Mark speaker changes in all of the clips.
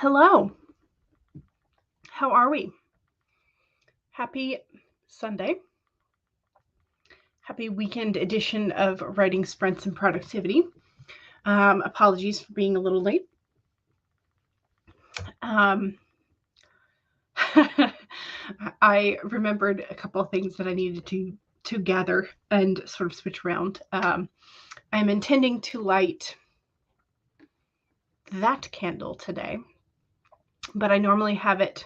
Speaker 1: Hello. How are we? Happy Sunday. Happy weekend edition of Writing Sprints and Productivity. Apologies for being a little late. I remembered a couple of things that I needed to gather and sort of switch around. I'm intending to light that candle today, but I normally have it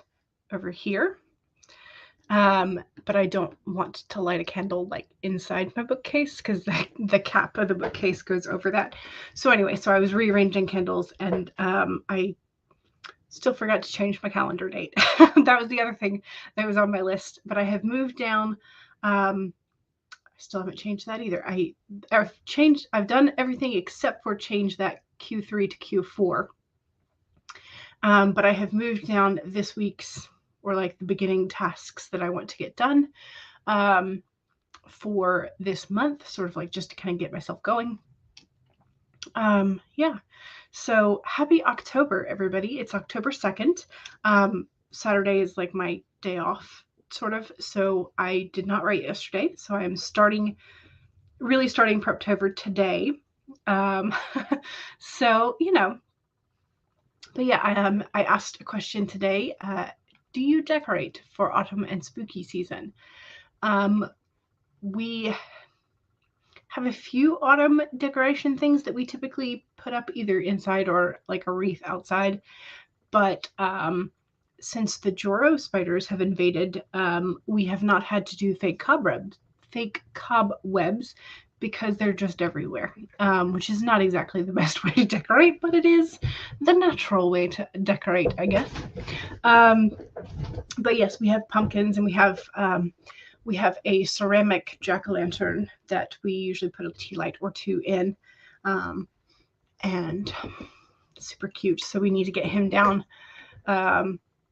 Speaker 1: over here. But I don't want to light a candle like inside my bookcase because the cap of the bookcase goes over that. So anyway, so I was rearranging candles and I still forgot to change my calendar date. That was the other thing that was on my list, but I have moved down. I still haven't changed that either. I've done everything except for change that Q3 to Q4. But I have moved down this week's or like the beginning tasks that I want to get done for this month, sort of like just to kind of get myself going. Yeah. So happy October, everybody. It's October 2nd. Saturday is like my day off, sort of. So I did not write yesterday. So I'm really starting Preptober today. So, you know, but yeah, I asked a question today. Do you decorate for autumn and spooky season? We have a few autumn decoration things that we typically put up either inside or like a wreath outside. But since the Joro spiders have invaded, we have not had to do fake cobwebs because they're just everywhere, which is not exactly the best way to decorate, but it is the natural way to decorate, I guess. But yes, we have pumpkins and we have a ceramic jack-o'-lantern that we usually put a tea light or two in, and super cute. So we need to get him down.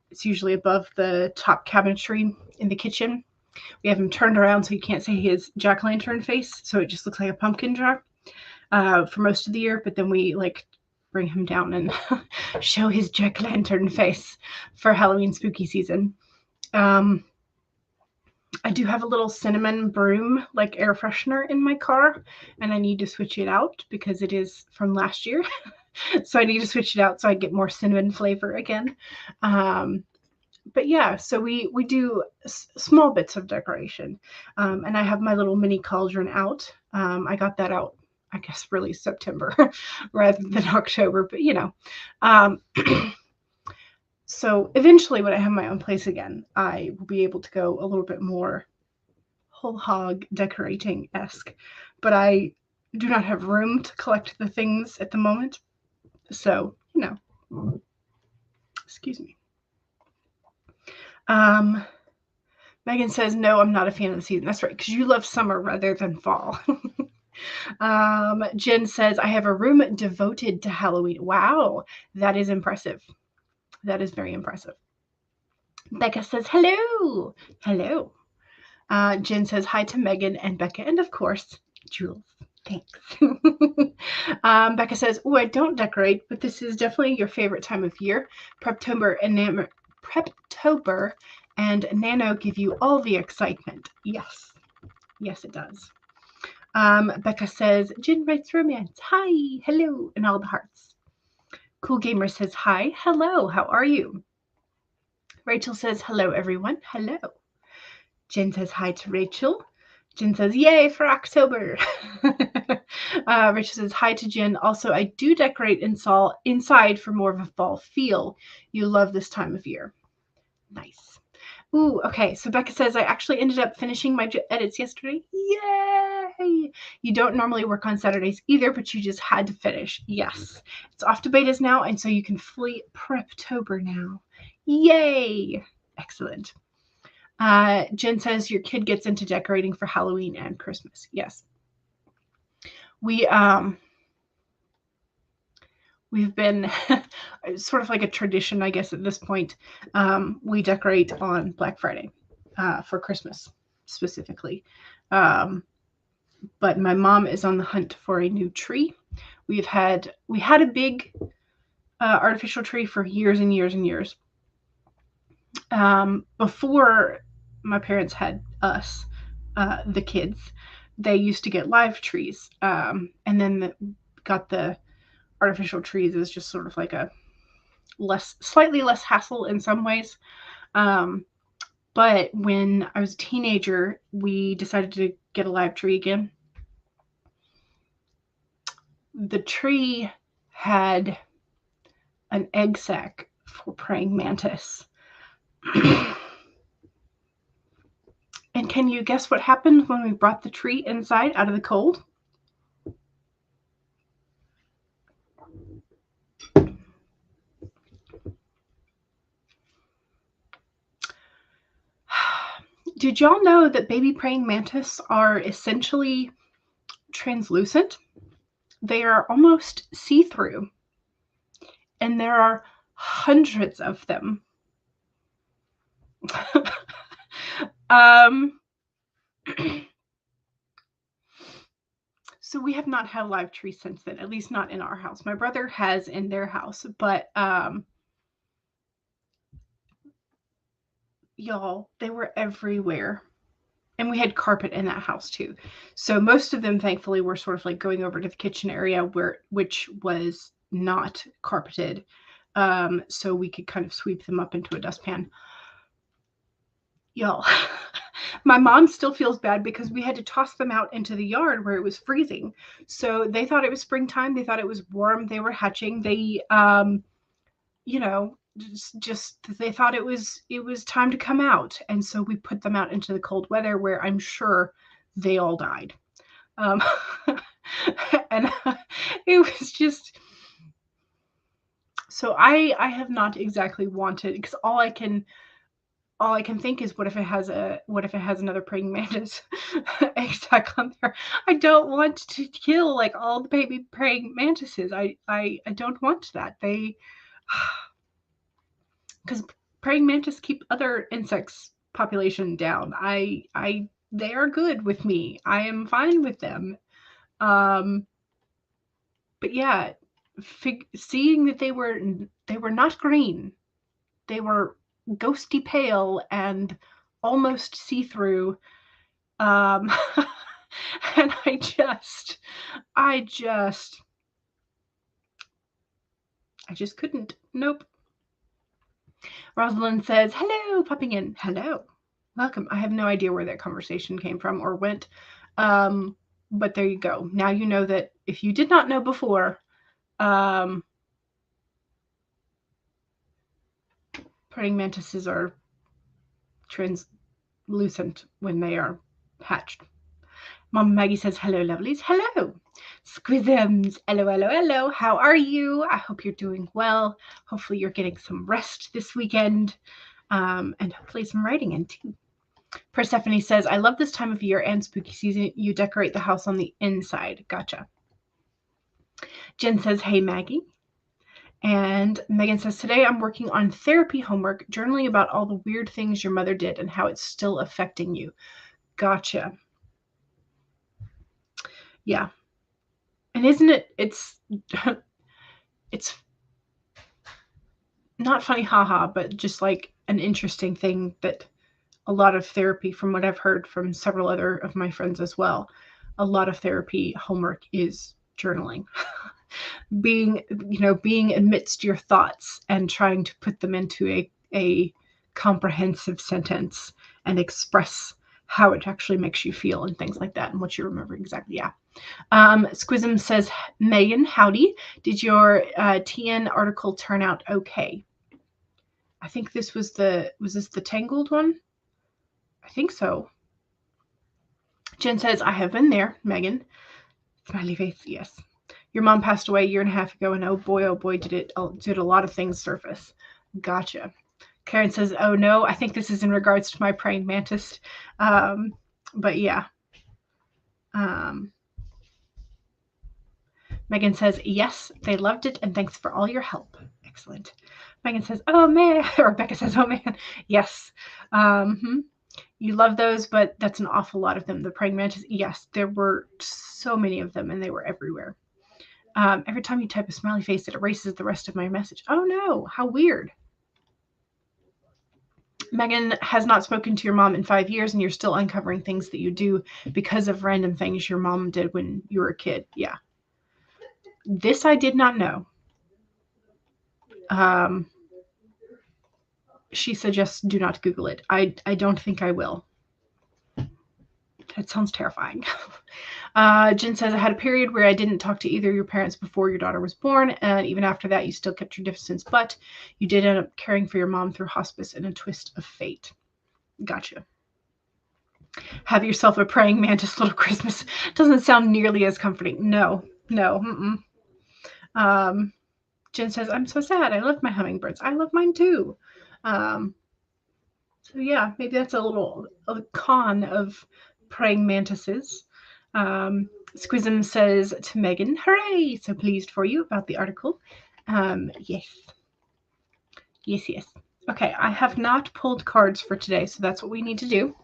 Speaker 1: It's usually above the top cabinetry in the kitchen. We have him turned around so you can't see his jack-o'-lantern face, so it just looks like a pumpkin jar for most of the year. But then we like bring him down and show his jack-o'-lantern face for Halloween spooky season. I do have a little cinnamon broom like air freshener in my car, and I need to switch it out because it is from last year. So I need to switch it out so I get more cinnamon flavor again. But yeah, so we do small bits of decoration. And I have my little mini cauldron out. I got that out, I guess, really September rather than October, but you know. So eventually when I have my own place again, I will be able to go a little bit more whole hog decorating-esque. But I do not have room to collect the things at the moment. So, you know, excuse me. Megan says, no, I'm not a fan of the season. That's right, because you love summer rather than fall. Jen says, I have a room devoted to Halloween. Wow, that is impressive. That is very impressive. Becca says, hello. Hello. Jen says, hi to Megan and Becca, and of course, Jules. Thanks. Becca says, oh, I don't decorate, but this is definitely your favorite time of year. Preptober and Nano give you all the excitement. Yes. Yes, it does. Becca says, Jen writes romance. Hi. Hello. And all the hearts. Cool Gamer says, hi. Hello. How are you? Rachel says, hello, everyone. Hello. Jen says, hi to Rachel. Jen says, yay for October. Rachel says, hi to Jen. Also, I do decorate inside for more of a fall feel. You love this time of year. Nice. Ooh, okay. So Becca says, I actually ended up finishing my edits yesterday. Yay! You don't normally work on Saturdays either, but you just had to finish. Yes. It's off to betas now, and so you can fully Preptober now. Yay! Excellent. Jen says your kid gets into decorating for Halloween and Christmas. Yes. We've been sort of like a tradition, I guess, at this point. We decorate on Black Friday for Christmas specifically. But my mom is on the hunt for a new tree. We had a big artificial tree for years and years and years. Before my parents had us, the kids, they used to get live trees, and then got the artificial trees as just sort of like a slightly less hassle in some ways. But when I was a teenager, we decided to get a live tree again. The tree had an egg sac for praying mantis. And can you guess what happened when we brought the tree inside out of the cold? Did y'all know that baby praying mantis are essentially translucent? They are almost see-through, and there are hundreds of them. So we have not had a live tree since then, at least not in our house. My brother has in their house, but y'all, they were everywhere. And we had carpet in that house too. So most of them, thankfully, were sort of like going over to the kitchen area which was not carpeted. So we could kind of sweep them up into a dustpan. Y'all, my mom still feels bad because we had to toss them out into the yard where it was freezing. So they thought it was springtime. They thought it was warm. They were hatching. They, you know, just they thought it was time to come out, and so we put them out into the cold weather where I'm sure they all died. And it was just, so I have not exactly wanted, because all I can think is, what if it has another praying mantis egg sac on there? I don't want to kill like all the baby praying mantises. I don't want that. They, because praying mantis keep other insects population down. They are good with me. I am fine with them. But yeah, seeing that they were not green, they were ghosty pale and almost see-through. And I just couldn't. Nope. Rosalind says, hello, popping in. Hello. Welcome. I have no idea where that conversation came from or went. But there you go. Now you know that if you did not know before, praying mantises are translucent when they are hatched. Mama Maggie says, hello, lovelies. Hello. Squisms. Hello, hello, hello. How are you? I hope you're doing well. Hopefully you're getting some rest this weekend. And hopefully some writing in too. Persephone says, I love this time of year and spooky season. You decorate the house on the inside. Gotcha. Jen says, hey, Maggie. And Megan says, today I'm working on therapy homework, journaling about all the weird things your mother did and how it's still affecting you. Gotcha. Yeah. And isn't it, it's not funny, haha, but just like an interesting thing that a lot of therapy, from what I've heard from several other of my friends as well, a lot of therapy homework is journaling. being amidst your thoughts and trying to put them into a comprehensive sentence and express how it actually makes you feel and things like that and what you remember exactly. Yeah. Squism says, Megan, howdy. Did your TN article turn out okay? I think this was this the Tangled one? I think so. Jen says, I have been there, Megan. Smiley face, yes. Your mom passed away a year and a half ago, and oh boy, did a lot of things surface. Gotcha. Karen says, oh no, I think this is in regards to my praying mantis. But yeah. Megan says, yes, they loved it, and thanks for all your help. Excellent. Megan says, oh man, or Becca says, oh man, yes. You love those, but that's an awful lot of them. The praying mantis, yes, there were so many of them, and they were everywhere. Every time you type a smiley face, it erases the rest of my message. Oh no, how weird. Megan has not spoken to your mom in 5 years, and you're still uncovering things that you do because of random things your mom did when you were a kid. Yeah. This I did not know. She suggests do not Google it. I don't think I will. That sounds terrifying. Jen says, I had a period where I didn't talk to either of your parents before your daughter was born, and even after that, you still kept your distance, but you did end up caring for your mom through hospice in a twist of fate. Gotcha. Have yourself a praying mantis little Christmas. Doesn't sound nearly as comforting. No. Jen says, I'm so sad. I love my hummingbirds. I love mine too. So yeah, maybe that's a con of praying mantises. Squism says to Megan, hooray! So pleased for you about the article. Yes. Okay, I have not pulled cards for today, so that's what we need to do.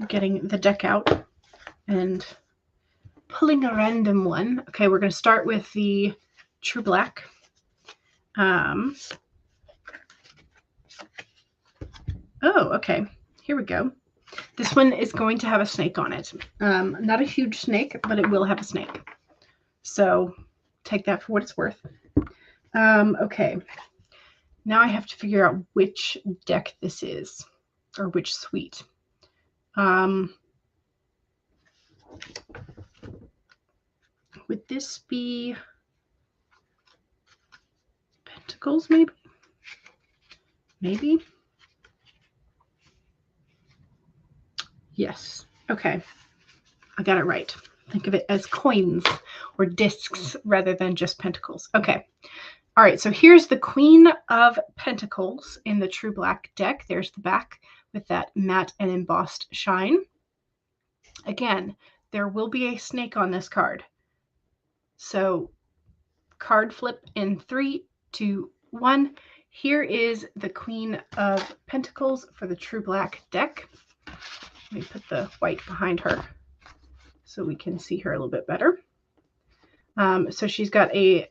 Speaker 1: Getting the deck out and pulling a random one. Okay, we're going to start with the True Black. Oh, okay. Here we go. This one is going to have a snake on it. Not a huge snake, but it will have a snake. So take that for what it's worth. Okay. Now I have to figure out which deck this is, or which suite. Would this be Pentacles, maybe? Maybe? Yes. Okay. I got it right. Think of it as coins or discs rather than just pentacles. Okay. All right. So here's the Queen of Pentacles in the True Black deck. There's the back with that matte and embossed shine. Again, there will be a snake on this card. So card flip in 3, 2, 1. Here is the Queen of Pentacles for the True Black deck. Let me put the white behind her so we can see her a little bit better. So she's got a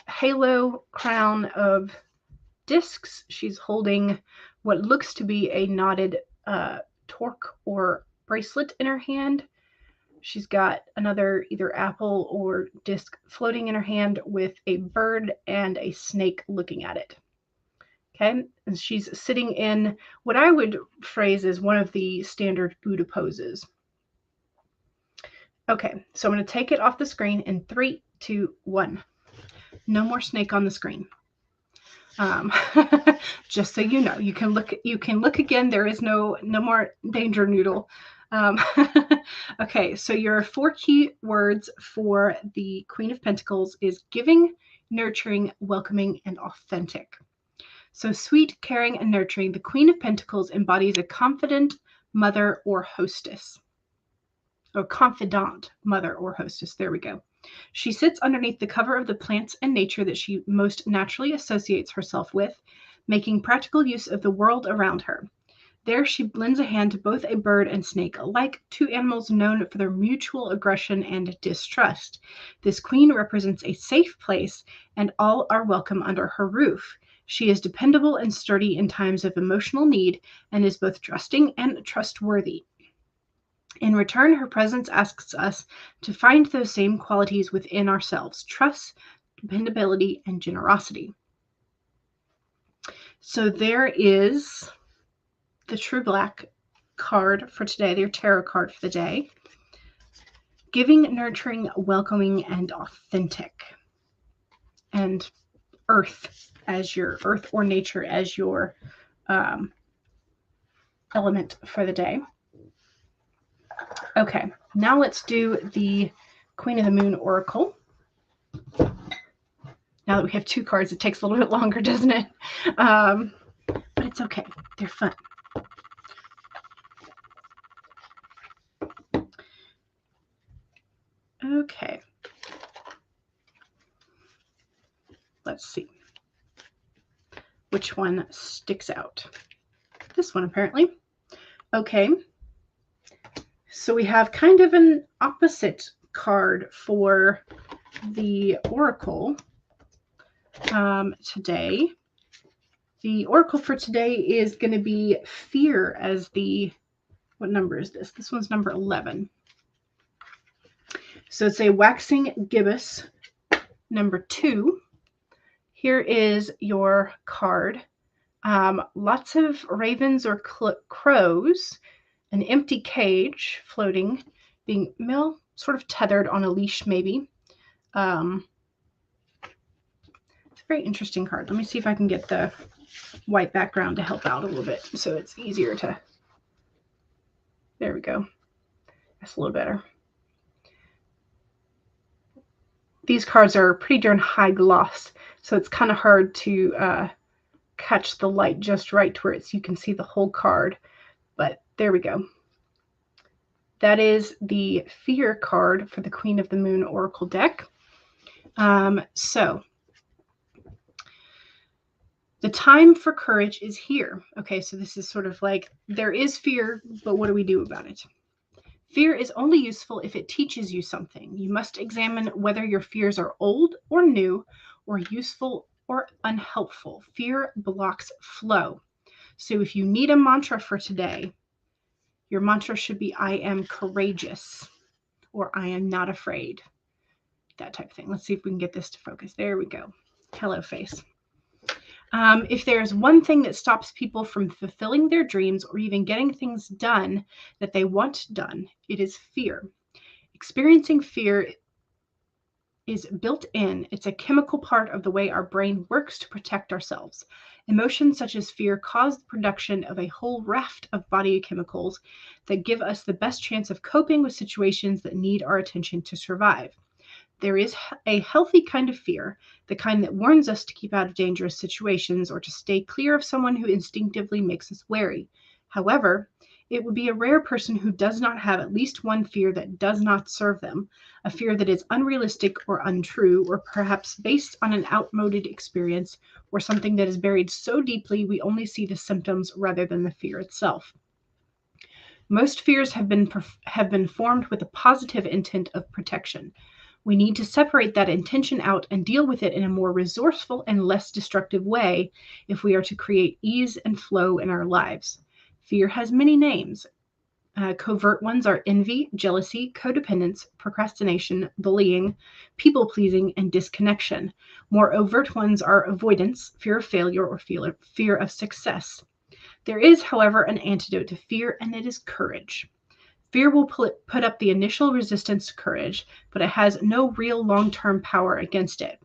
Speaker 1: halo crown of discs. She's holding what looks to be a knotted torque or bracelet in her hand. She's got another either apple or disc floating in her hand with a bird and a snake looking at it. Okay, and she's sitting in what I would phrase as one of the standard Buddha poses. Okay, so I'm going to take it off the screen in 3, 2, 1. No more snake on the screen. Just so you know, you can look again. There is no more danger noodle. Okay, so your 4 key words for the Queen of Pentacles is giving, nurturing, welcoming, and authentic. So sweet, caring, and nurturing, the Queen of Pentacles embodies a confident mother or hostess. Or confidant mother or hostess. There we go. She sits underneath the cover of the plants and nature that she most naturally associates herself with, making practical use of the world around her. There she lends a hand to both a bird and snake alike, 2 animals known for their mutual aggression and distrust. This queen represents a safe place, and all are welcome under her roof. She is dependable and sturdy in times of emotional need, and is both trusting and trustworthy. In return, her presence asks us to find those same qualities within ourselves: trust, dependability, and generosity. So there is the True Black card for today, their tarot card for the day. Giving, nurturing, welcoming, and authentic. And earth as your earth or nature as your element for the day. Okay, now let's do the Queen of the Moon Oracle. Now that we have 2 cards, it takes a little bit longer, doesn't it? But it's okay. They're fun. Okay. Let's see. which one sticks out. This one, apparently. Okay. So we have kind of an opposite card for the Oracle today. The Oracle for today is going to be Fear as the, what number is this? This one's number 11. So it's a waxing gibbous, number 2. Here is your card. Lots of ravens or crows, an empty cage floating, being sort of tethered on a leash maybe. It's a very interesting card. Let me see if I can get the white background to help out a little bit so it's easier to, there we go. That's a little better. These cards are pretty darn high gloss, so it's kind of hard to catch the light just right to where you can see the whole card. But there we go. That is the Fear card for the Queen of the Moon Oracle deck. So the time for courage is here. Okay, so this is sort of like, there is fear, but what do we do about it? Fear is only useful if it teaches you something. You must examine whether your fears are old or new, or useful or unhelpful. Fear blocks flow. So if you need a mantra for today, your mantra should be, I am courageous, or I am not afraid. That type of thing. Let's see if we can get this to focus. There we go. Hello, face. If there's one thing that stops people from fulfilling their dreams or even getting things done that they want done, it is fear. Experiencing fear is built in. It's a chemical part of the way our brain works to protect ourselves. Emotions such as fear cause the production of a whole raft of body chemicals that give us the best chance of coping with situations that need our attention to survive. There is a healthy kind of fear, the kind that warns us to keep out of dangerous situations or to stay clear of someone who instinctively makes us wary. However, it would be a rare person who does not have at least one fear that does not serve them, a fear that is unrealistic or untrue, or perhaps based on an outmoded experience or something that is buried so deeply we only see the symptoms rather than the fear itself. Most fears have been formed with a positive intent of protection. We need to separate that intention out and deal with it in a more resourceful and less destructive way if we are to create ease and flow in our lives. Fear has many names. Covert ones are envy, jealousy, codependence, procrastination, bullying, people-pleasing, and disconnection. More overt ones are avoidance, fear of failure, or fear of success. There is, however, an antidote to fear, and it is courage. Fear will put up the initial resistance to courage, but it has no real long-term power against it.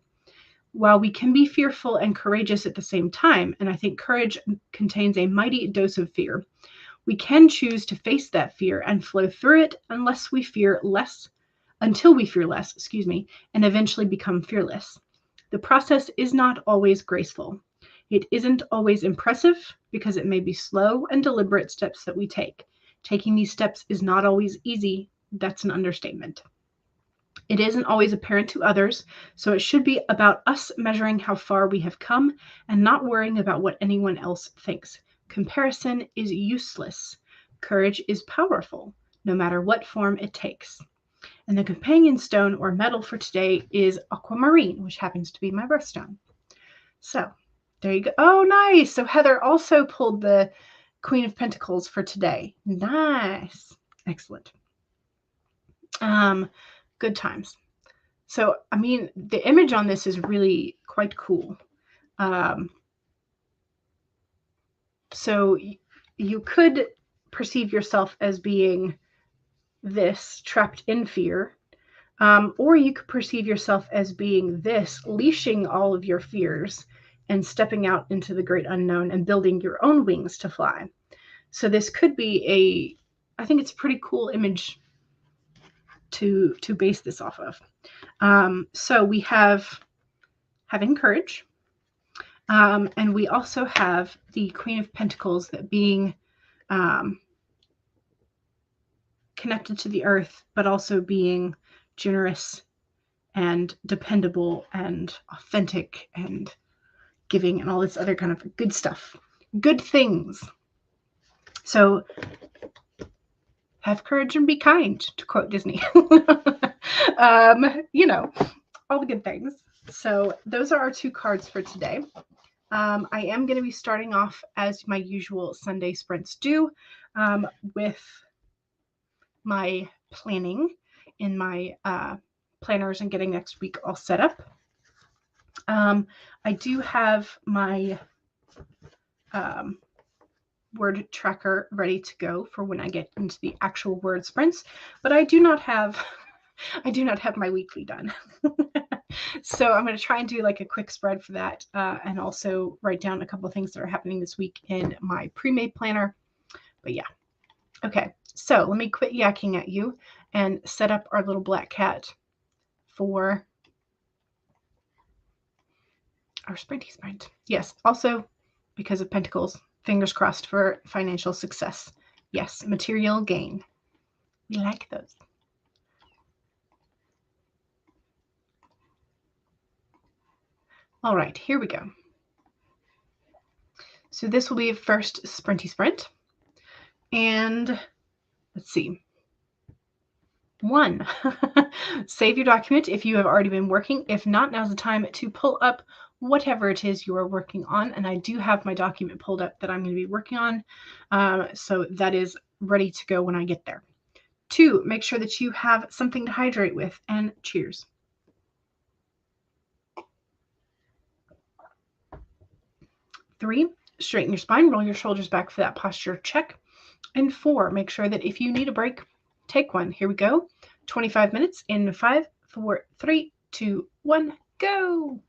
Speaker 1: While we can be fearful and courageous at the same time, and I think courage contains a mighty dose of fear, we can choose to face that fear and flow through it until we fear less, and eventually become fearless. The process is not always graceful. It isn't always impressive because it may be slow and deliberate steps that we take. Taking these steps is not always easy. That's an understatement. It isn't always apparent to others, so it should be about us measuring how far we have come and not worrying about what anyone else thinks. Comparison is useless. Courage is powerful, no matter what form it takes. And the companion stone or metal for today is aquamarine, which happens to be my birthstone. So there you go. Oh, nice. So Heather also pulled the Queen of Pentacles for today. Nice. Excellent. Good times. So, I mean, the image on this is really quite cool. So you could perceive yourself as being this, trapped in fear, or you could perceive yourself as being this, leashing all of your fears and stepping out into the great unknown and building your own wings to fly. So this could be I think it's a pretty cool image to base this off of. So we have having courage, and we also have the Queen of Pentacles, that being connected to the earth, but also being generous and dependable and authentic and giving and all this other kind of good stuff, good things. So have courage and be kind, to quote Disney. You know, all the good things. So those are our 2 cards for today. I am going to be starting off as my usual Sunday sprints do, with my planning in my planners and getting next week all set up. I do have my word tracker ready to go for when I get into the actual word sprints, but I do not have my weekly done. So I'm going to try and do like a quick spread for that, and also write down a couple of things that are happening this week in my pre-made planner. But yeah. Okay, so let me quit yakking at you and set up our little black cat for our sprinty sprint. Yes, also because of Pentacles, fingers crossed for financial success. Yes, material gain. We like those. All right, here we go. So this will be a first sprinty sprint. And let's see. 1, save your document if you have already been working. If not, now's the time to pull up whatever it is you are working on. And I do have my document pulled up that I'm going to be working on. So that is ready to go when I get there. 2, make sure that you have something to hydrate with, and cheers. 3, straighten your spine, roll your shoulders back for that posture check. And 4, make sure that if you need a break, take one. Here we go. 25 minutes in 5, 4, 3, 2, 1, go.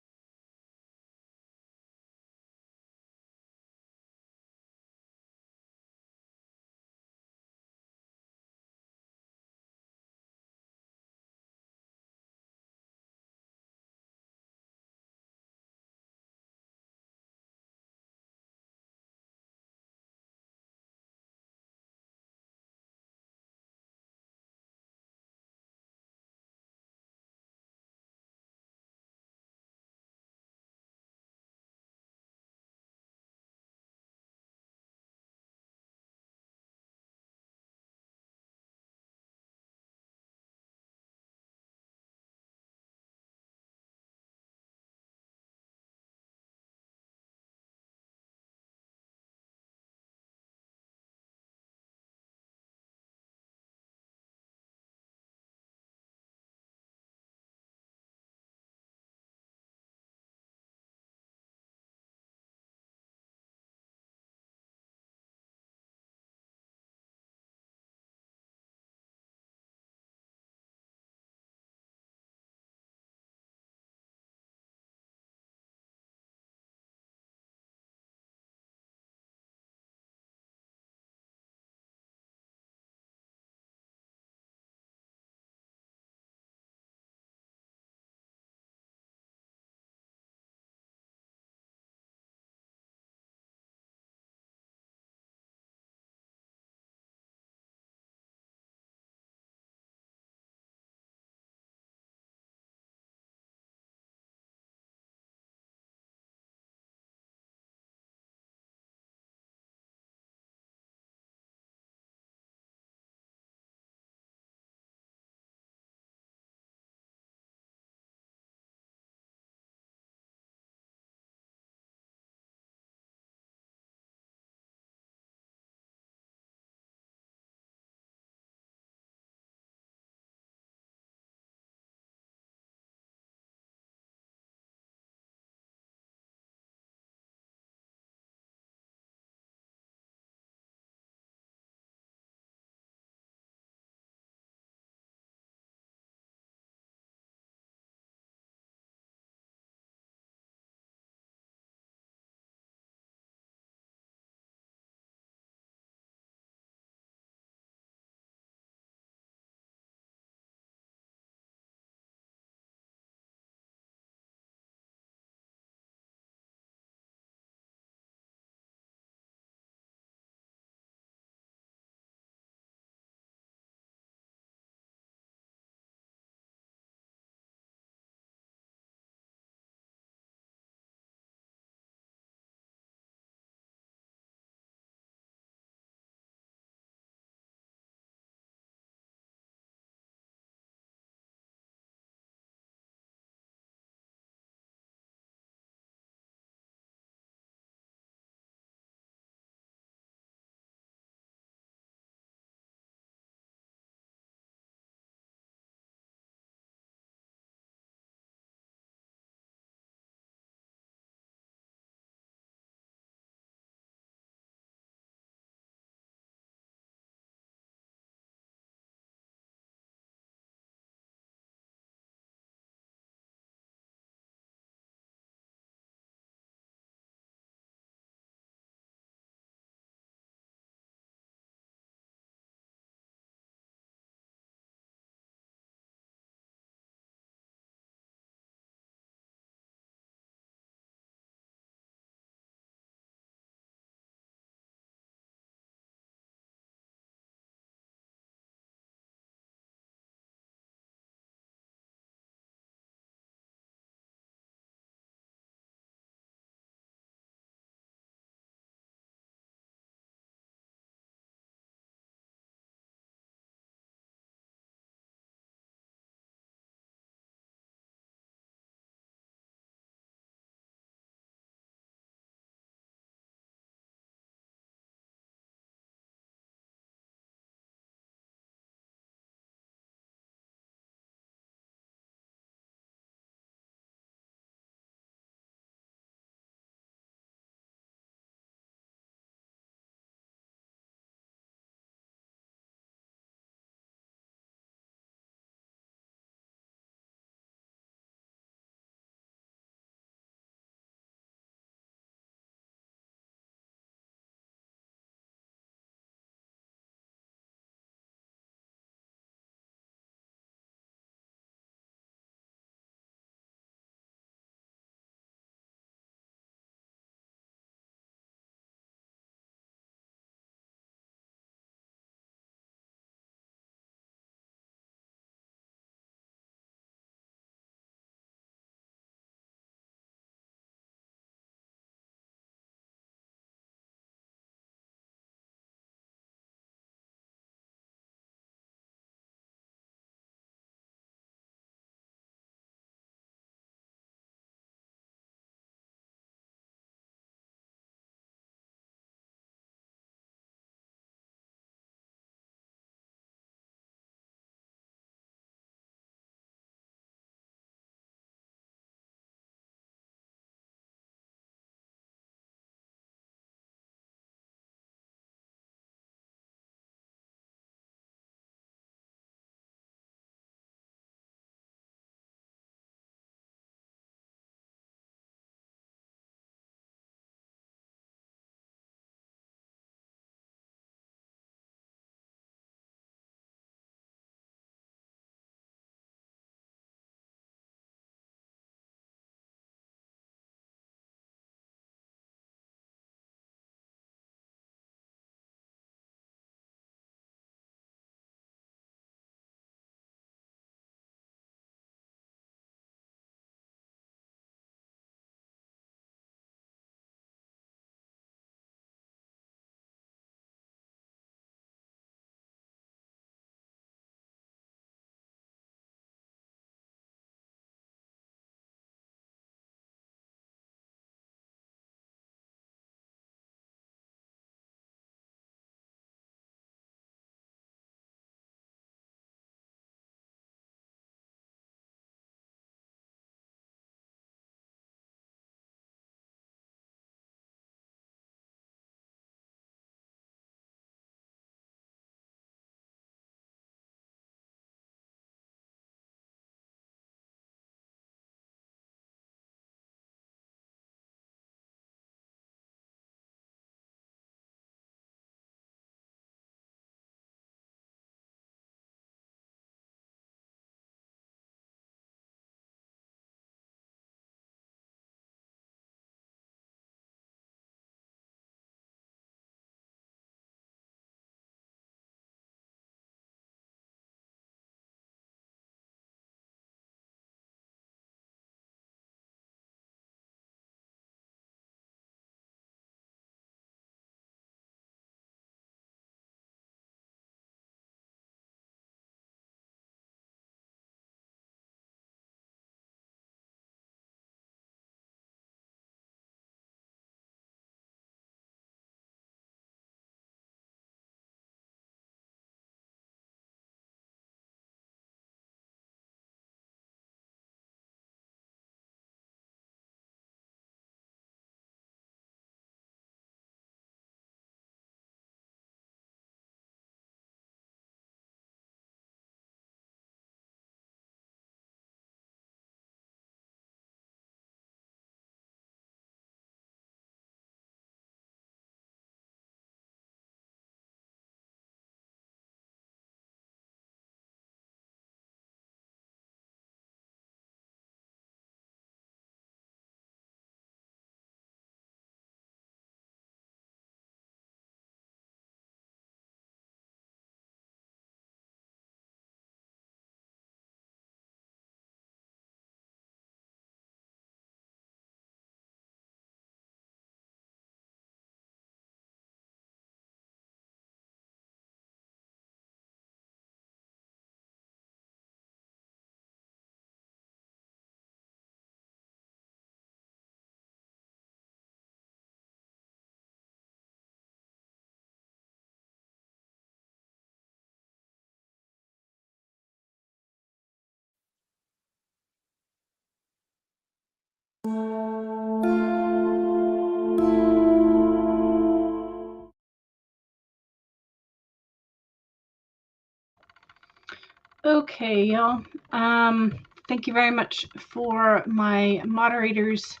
Speaker 1: Okay, y'all. Thank you very much for my moderators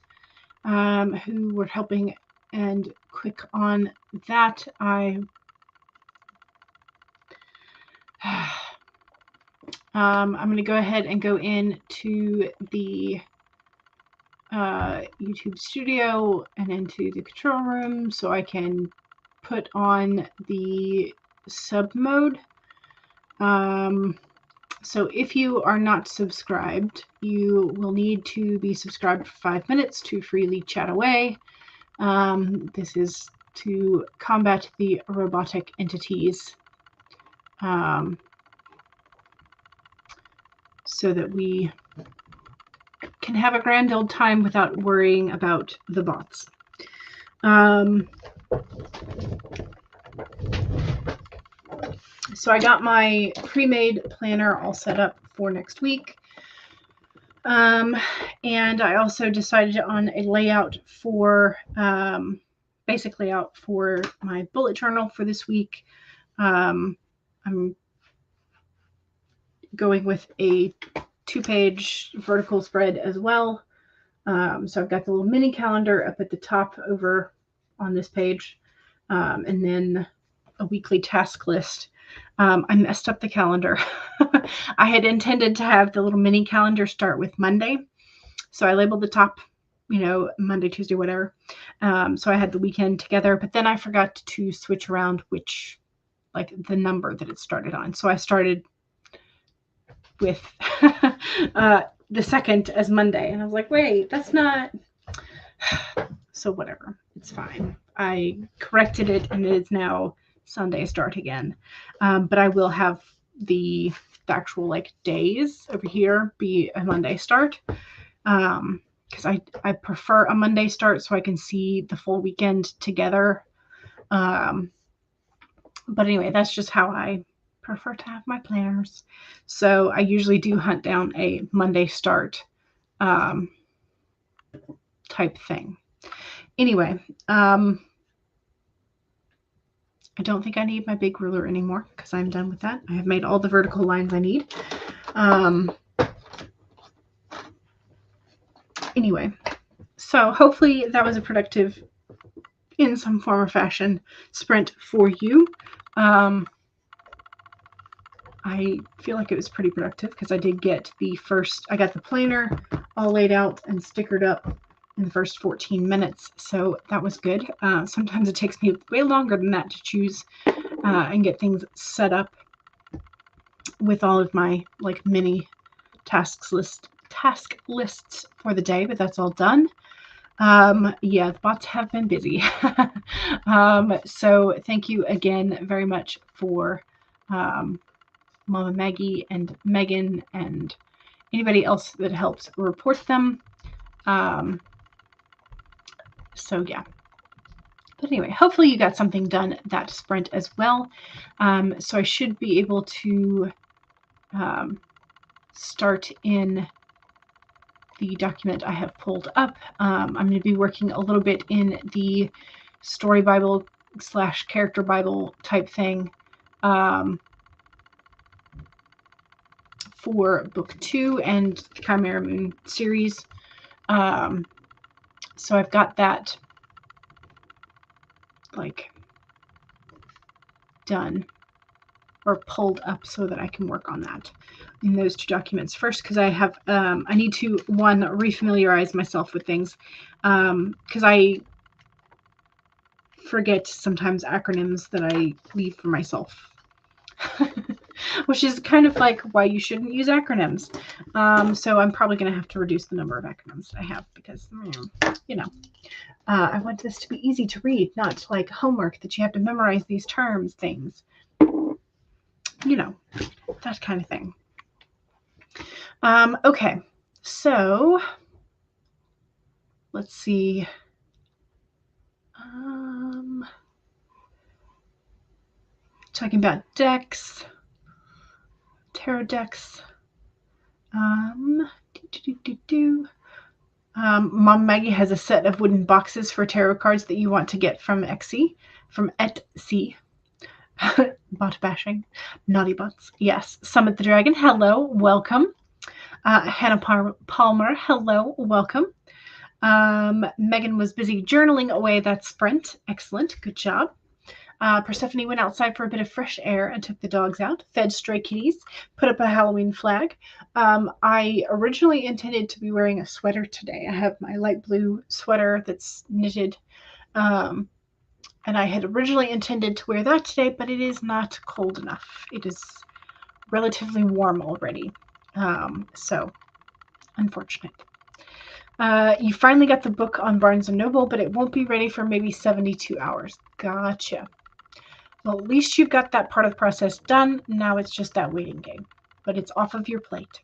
Speaker 1: who were helping and quick on that. I'm going to go ahead and go into the YouTube studio and into the control room so I can put on the sub mode. So if you are not subscribed, you will need to be subscribed for 5 minutes to freely chat away. This is to combat the robotic entities so that we can have a grand old time without worrying about the bots. So I got my pre-made planner all set up for next week. And I also decided on a layout for, basic layout for my bullet journal for this week. I'm going with a 2-page vertical spread as well. So I've got the little mini calendar up at the top over on this page, and then a weekly task list. I messed up the calendar. I had intended to have the little mini calendar start with Monday. So I labeled the top, Monday, Tuesday, whatever. So I had the weekend together, but then I forgot to switch around which, like the number that it started on. So I started with the 2nd as Monday. And I was like, wait, that's not. So whatever, it's fine. I corrected it and it is now Sunday start again. But I will have the actual like days over here be a Monday start. Because I prefer a Monday start so I can see the full weekend together. But anyway, that's just how I prefer to have my planners. So I usually do hunt down a Monday start type thing. Anyway, I don't think I need my big ruler anymore because I'm done with that. I have made all the vertical lines I need. Anyway, so hopefully that was a productive, in some form or fashion, sprint for you. I feel like it was pretty productive because I did get I got the planner all laid out and stickered up in the first 14 minutes. So that was good. Sometimes it takes me way longer than that to choose and get things set up with all of my like mini task lists for the day, but that's all done. Yeah, the bots have been busy. So thank you again very much for Mama Maggie and Megan and anybody else that helps report them. So yeah. But anyway, hopefully you got something done that sprint as well. So I should be able to start in the document I have pulled up. I'm going to be working a little bit in the story Bible / character Bible type thing for book 2 and the Chimera Moon series. So I've got that like done or pulled up so that I can work on that in those 2 documents first, because I have I need to refamiliarize myself with things because I forget sometimes acronyms that I leave for myself. Which is kind of like why you shouldn't use acronyms. So I'm probably going to have to reduce the number of acronyms I have because, I want this to be easy to read, not like homework that you have to memorize these terms, things. That kind of thing. Okay, so let's see. Talking about decks. Tarot decks. Mom Maggie has a set of wooden boxes for tarot cards that you want to get from Etsy. Bot bashing. Naughty bots. Yes. Summit the Dragon. Hello. Welcome. Hannah Palmer. Hello. Welcome. Megan was busy journaling away that sprint. Excellent. Good job. Persephone went outside for a bit of fresh air and took the dogs out, fed stray kitties, put up a Halloween flag. I originally intended to be wearing a sweater today. I have my light blue sweater that's knitted. And I had originally intended to wear that today, but it is not cold enough. It is relatively warm already. So, unfortunate. You finally got the book on Barnes & Noble, but it won't be ready for maybe 72 hours. Gotcha. Well, at least you've got that part of the process done. Now it's just that waiting game, but it's off of your plate.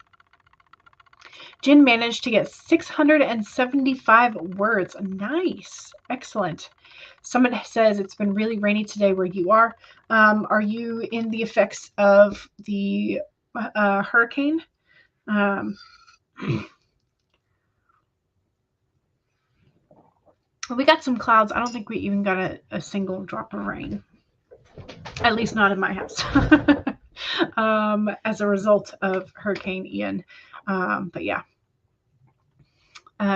Speaker 1: Jen managed to get 675 words. Nice. Excellent. Someone says it's been really rainy today where you are. Are you in the effects of the hurricane? We got some clouds. I don't think we even got a single drop of rain. At least not in my house. As a result of Hurricane Ian. But yeah.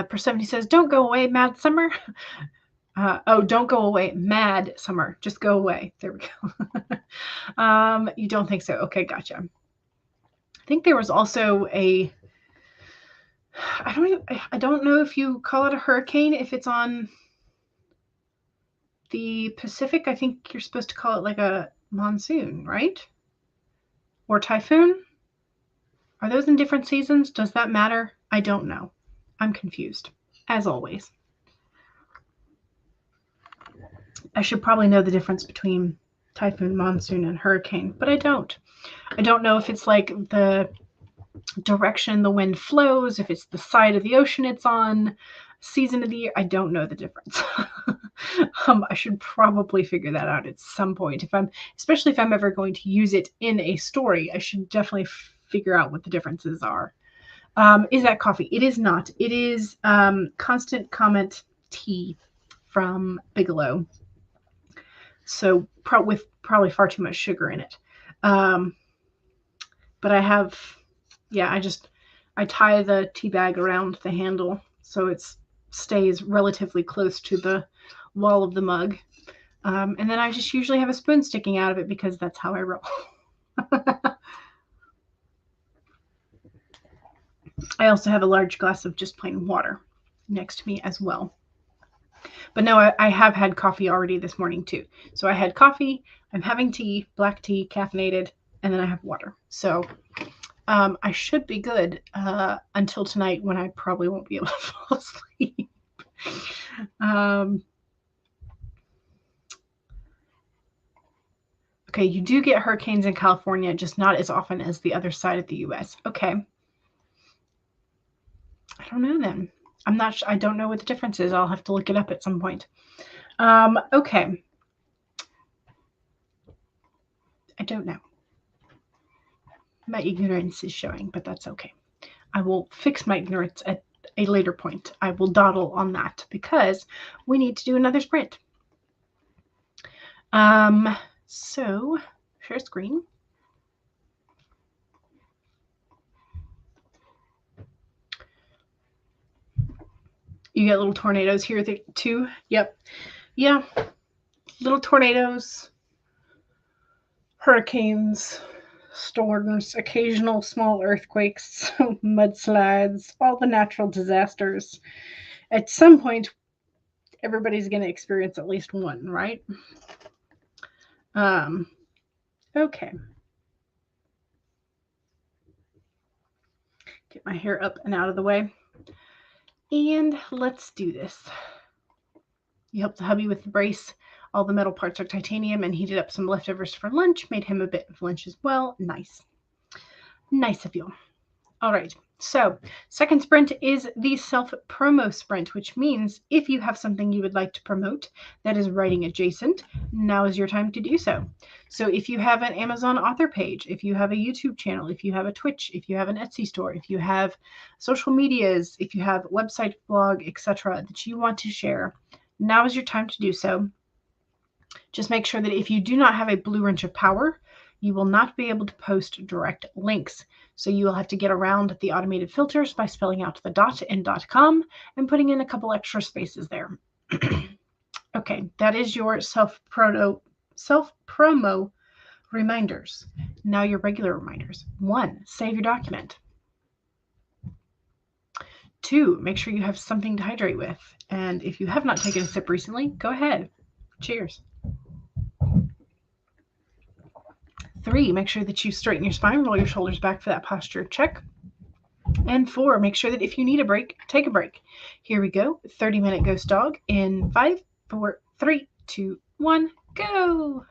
Speaker 1: Persephone says, don't go away, Mad Summer. Don't go away, Mad Summer. Just go away. There we go. You don't think so? Okay, gotcha. I think there was also I don't know if you call it a hurricane if it's on the Pacific. I think you're supposed to call it like a monsoon, right? Or typhoon? Are those in different seasons? Does that matter? I don't know. I'm confused, as always. I should probably know the difference between typhoon, monsoon, and hurricane, but I don't. I don't know if it's like the direction the wind flows, if it's the side of the ocean it's on, season of the year. I don't know the difference. I should probably figure that out at some point. Especially if I'm ever going to use it in a story, I should definitely figure out what the differences are. Is that coffee? It is not. It is Constant Comment tea from Bigelow. So with probably far too much sugar in it. But I have, I tie the tea bag around the handle so it stays relatively close to the wall of the mug. And then I just usually have a spoon sticking out of it because that's how I roll. I also have a large glass of just plain water next to me as well. But no, I have had coffee already this morning too. So I had coffee, I'm having tea, black tea, caffeinated, and then I have water. So I should be good until tonight when I probably won't be able to fall asleep. Okay, you do get hurricanes in California, just not as often as the other side of the U.S. Okay. I don't know then. I'm not sure. I don't know what the difference is. I'll have to look it up at some point. Okay. I don't know. My ignorance is showing, but that's okay. I will fix my ignorance at a later point. I will dawdle on that because we need to do another sprint. So share screen. You get little tornadoes here too. Yep. Yeah. Little tornadoes, hurricanes, storms, occasional small earthquakes, mudslides, all the natural disasters. At some point, everybody's going to experience at least one, right? Okay. Get my hair up and out of the way. And let's do this. You helped the hubby with the brace. All the metal parts are titanium and heated up some leftovers for lunch. Made him a bit of lunch as well. Nice. Nice of you. All right. So second sprint is the self-promo sprint, which means if you have something you would like to promote that is writing adjacent, now is your time to do so. So if you have an Amazon author page, if you have a YouTube channel, if you have a Twitch, if you have an Etsy store, if you have social medias, if you have website, blog, etc. that you want to share, now is your time to do so. Just make sure that if you do not have a blue wrench of power, you will not be able to post direct links. So you will have to get around the automated filters by spelling out the dot in .com and putting in a couple extra spaces there. Okay, that is your self-promo reminders. Now your regular reminders. 1, save your document. 2, make sure you have something to hydrate with. And if you have not taken a sip recently, go ahead. Cheers. 3, make sure that you straighten your spine, roll your shoulders back for that posture check. And 4, make sure that if you need a break, take a break. Here we go. 30-minute ghost dog in 5, 4, 3, 2, 1, go.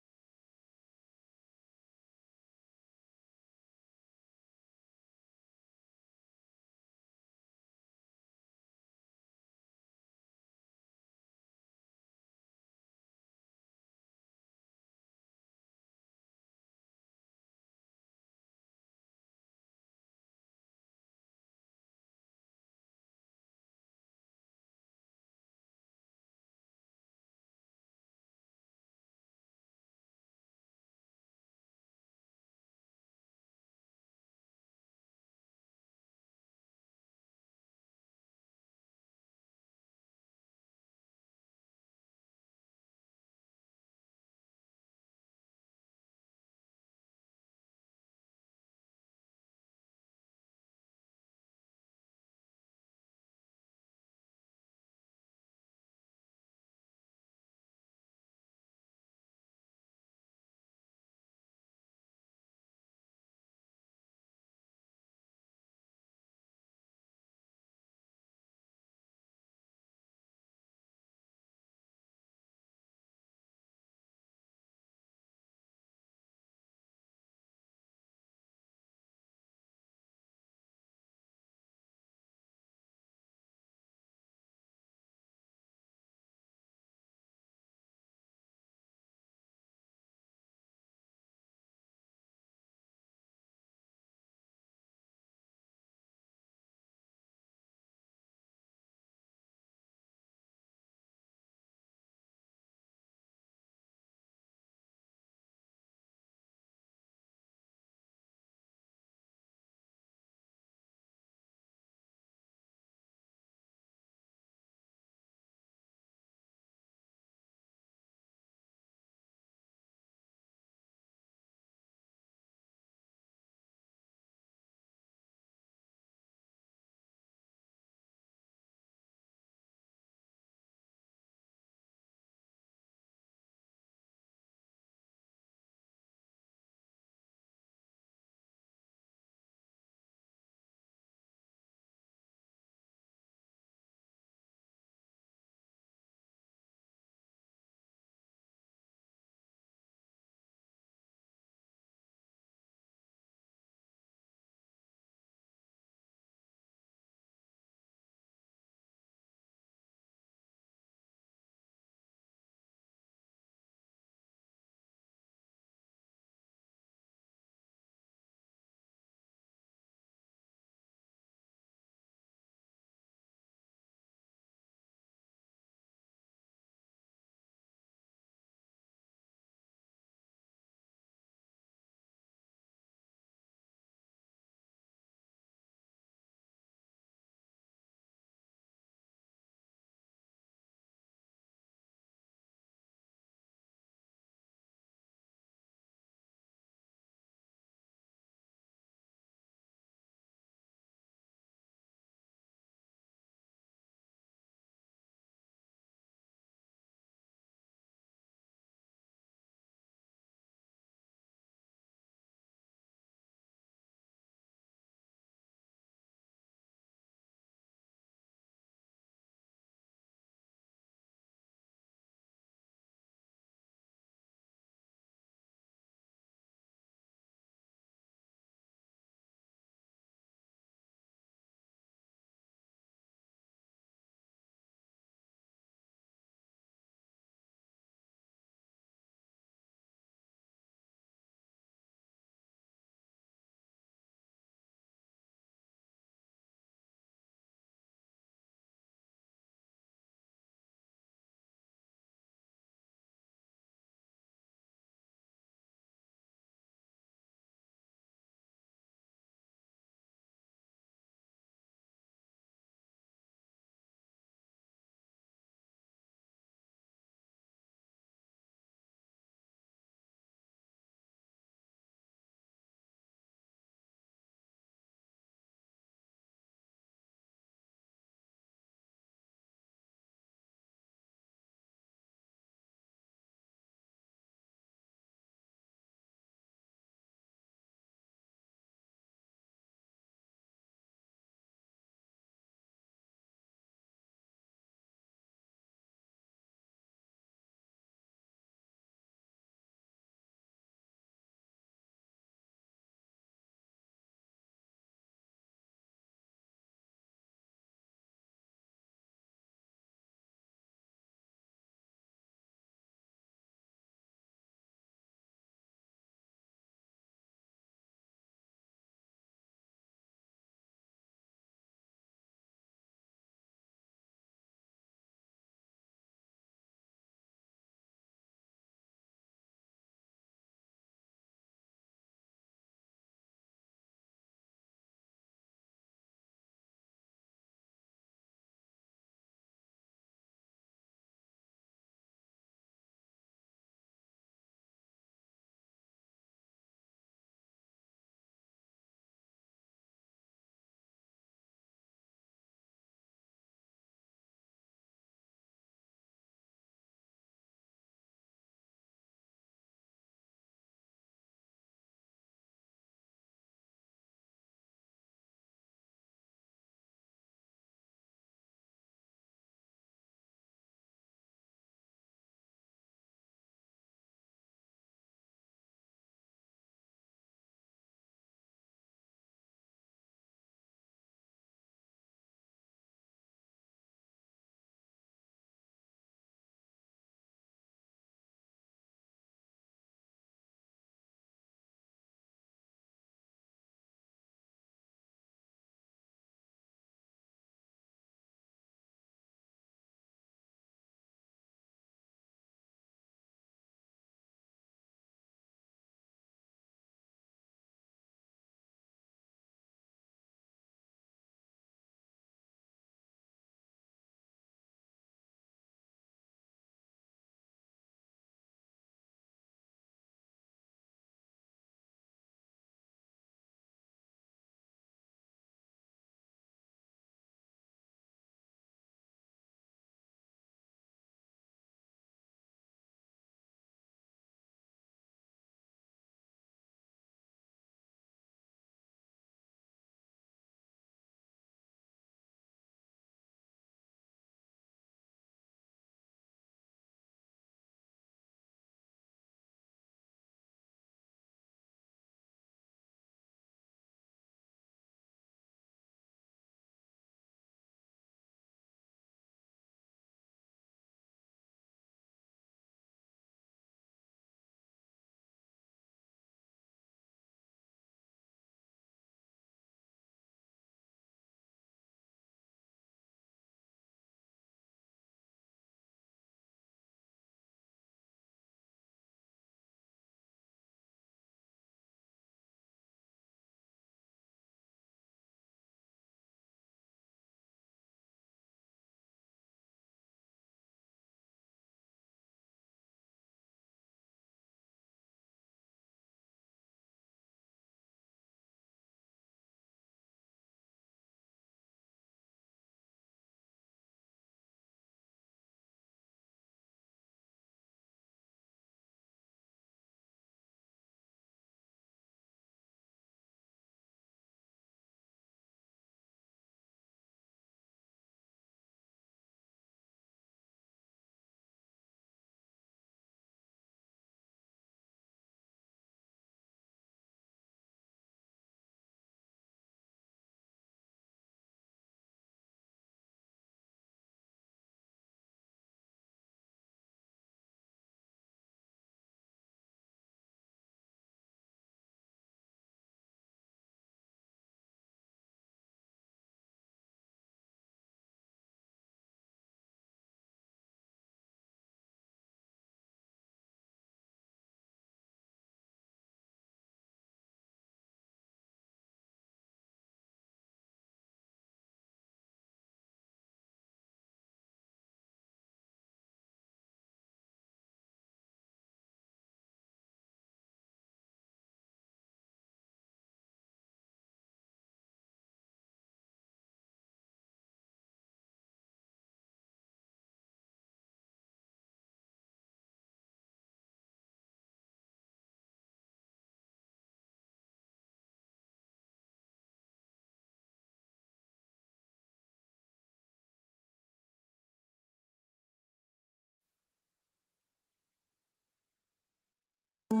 Speaker 1: Okay.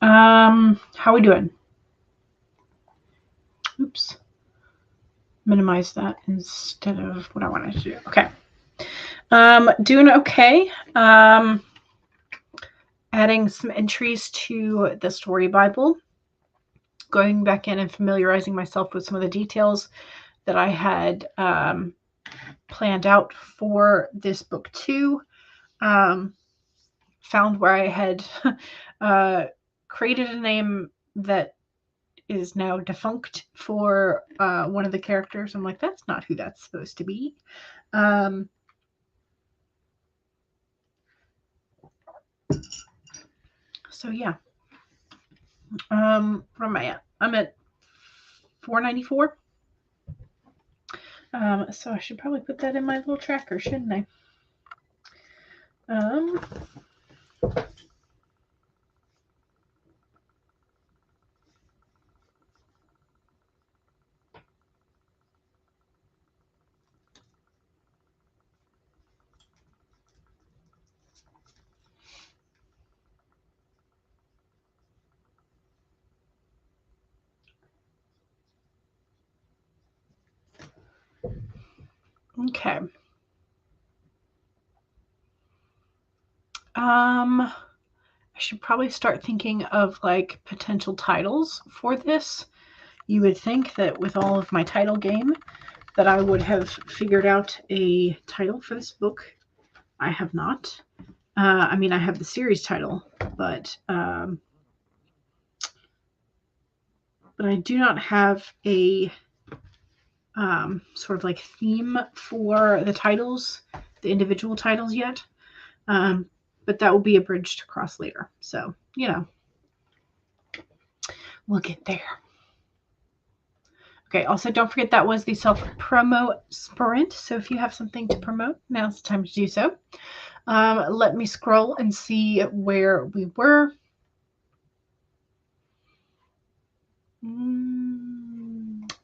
Speaker 1: How are we doing? Oops. Minimize that instead of what I wanted to do. Okay. Doing okay. Adding some entries to the story Bible. Going back in and familiarizing myself with some of the details that I had planned out for this book too. Found where I had created a name that is now defunct for one of the characters. I'm like, that's not who that's supposed to be. So yeah. Where am I at? I'm at 494. So I should probably put that in my little tracker, shouldn't I? Okay. I should probably start thinking of like potential titles for this. You would think that with all of my title game that I would have figured out a title for this book. I have not. I mean, I have the series title, but I do not have a sort of like theme for the titles, the individual titles yet. But that will be a bridge to cross later. So, you know, we'll get there. Okay, also don't forget that was the self-promo sprint. So if you have something to promote, now's the time to do so. Let me scroll and see where we were.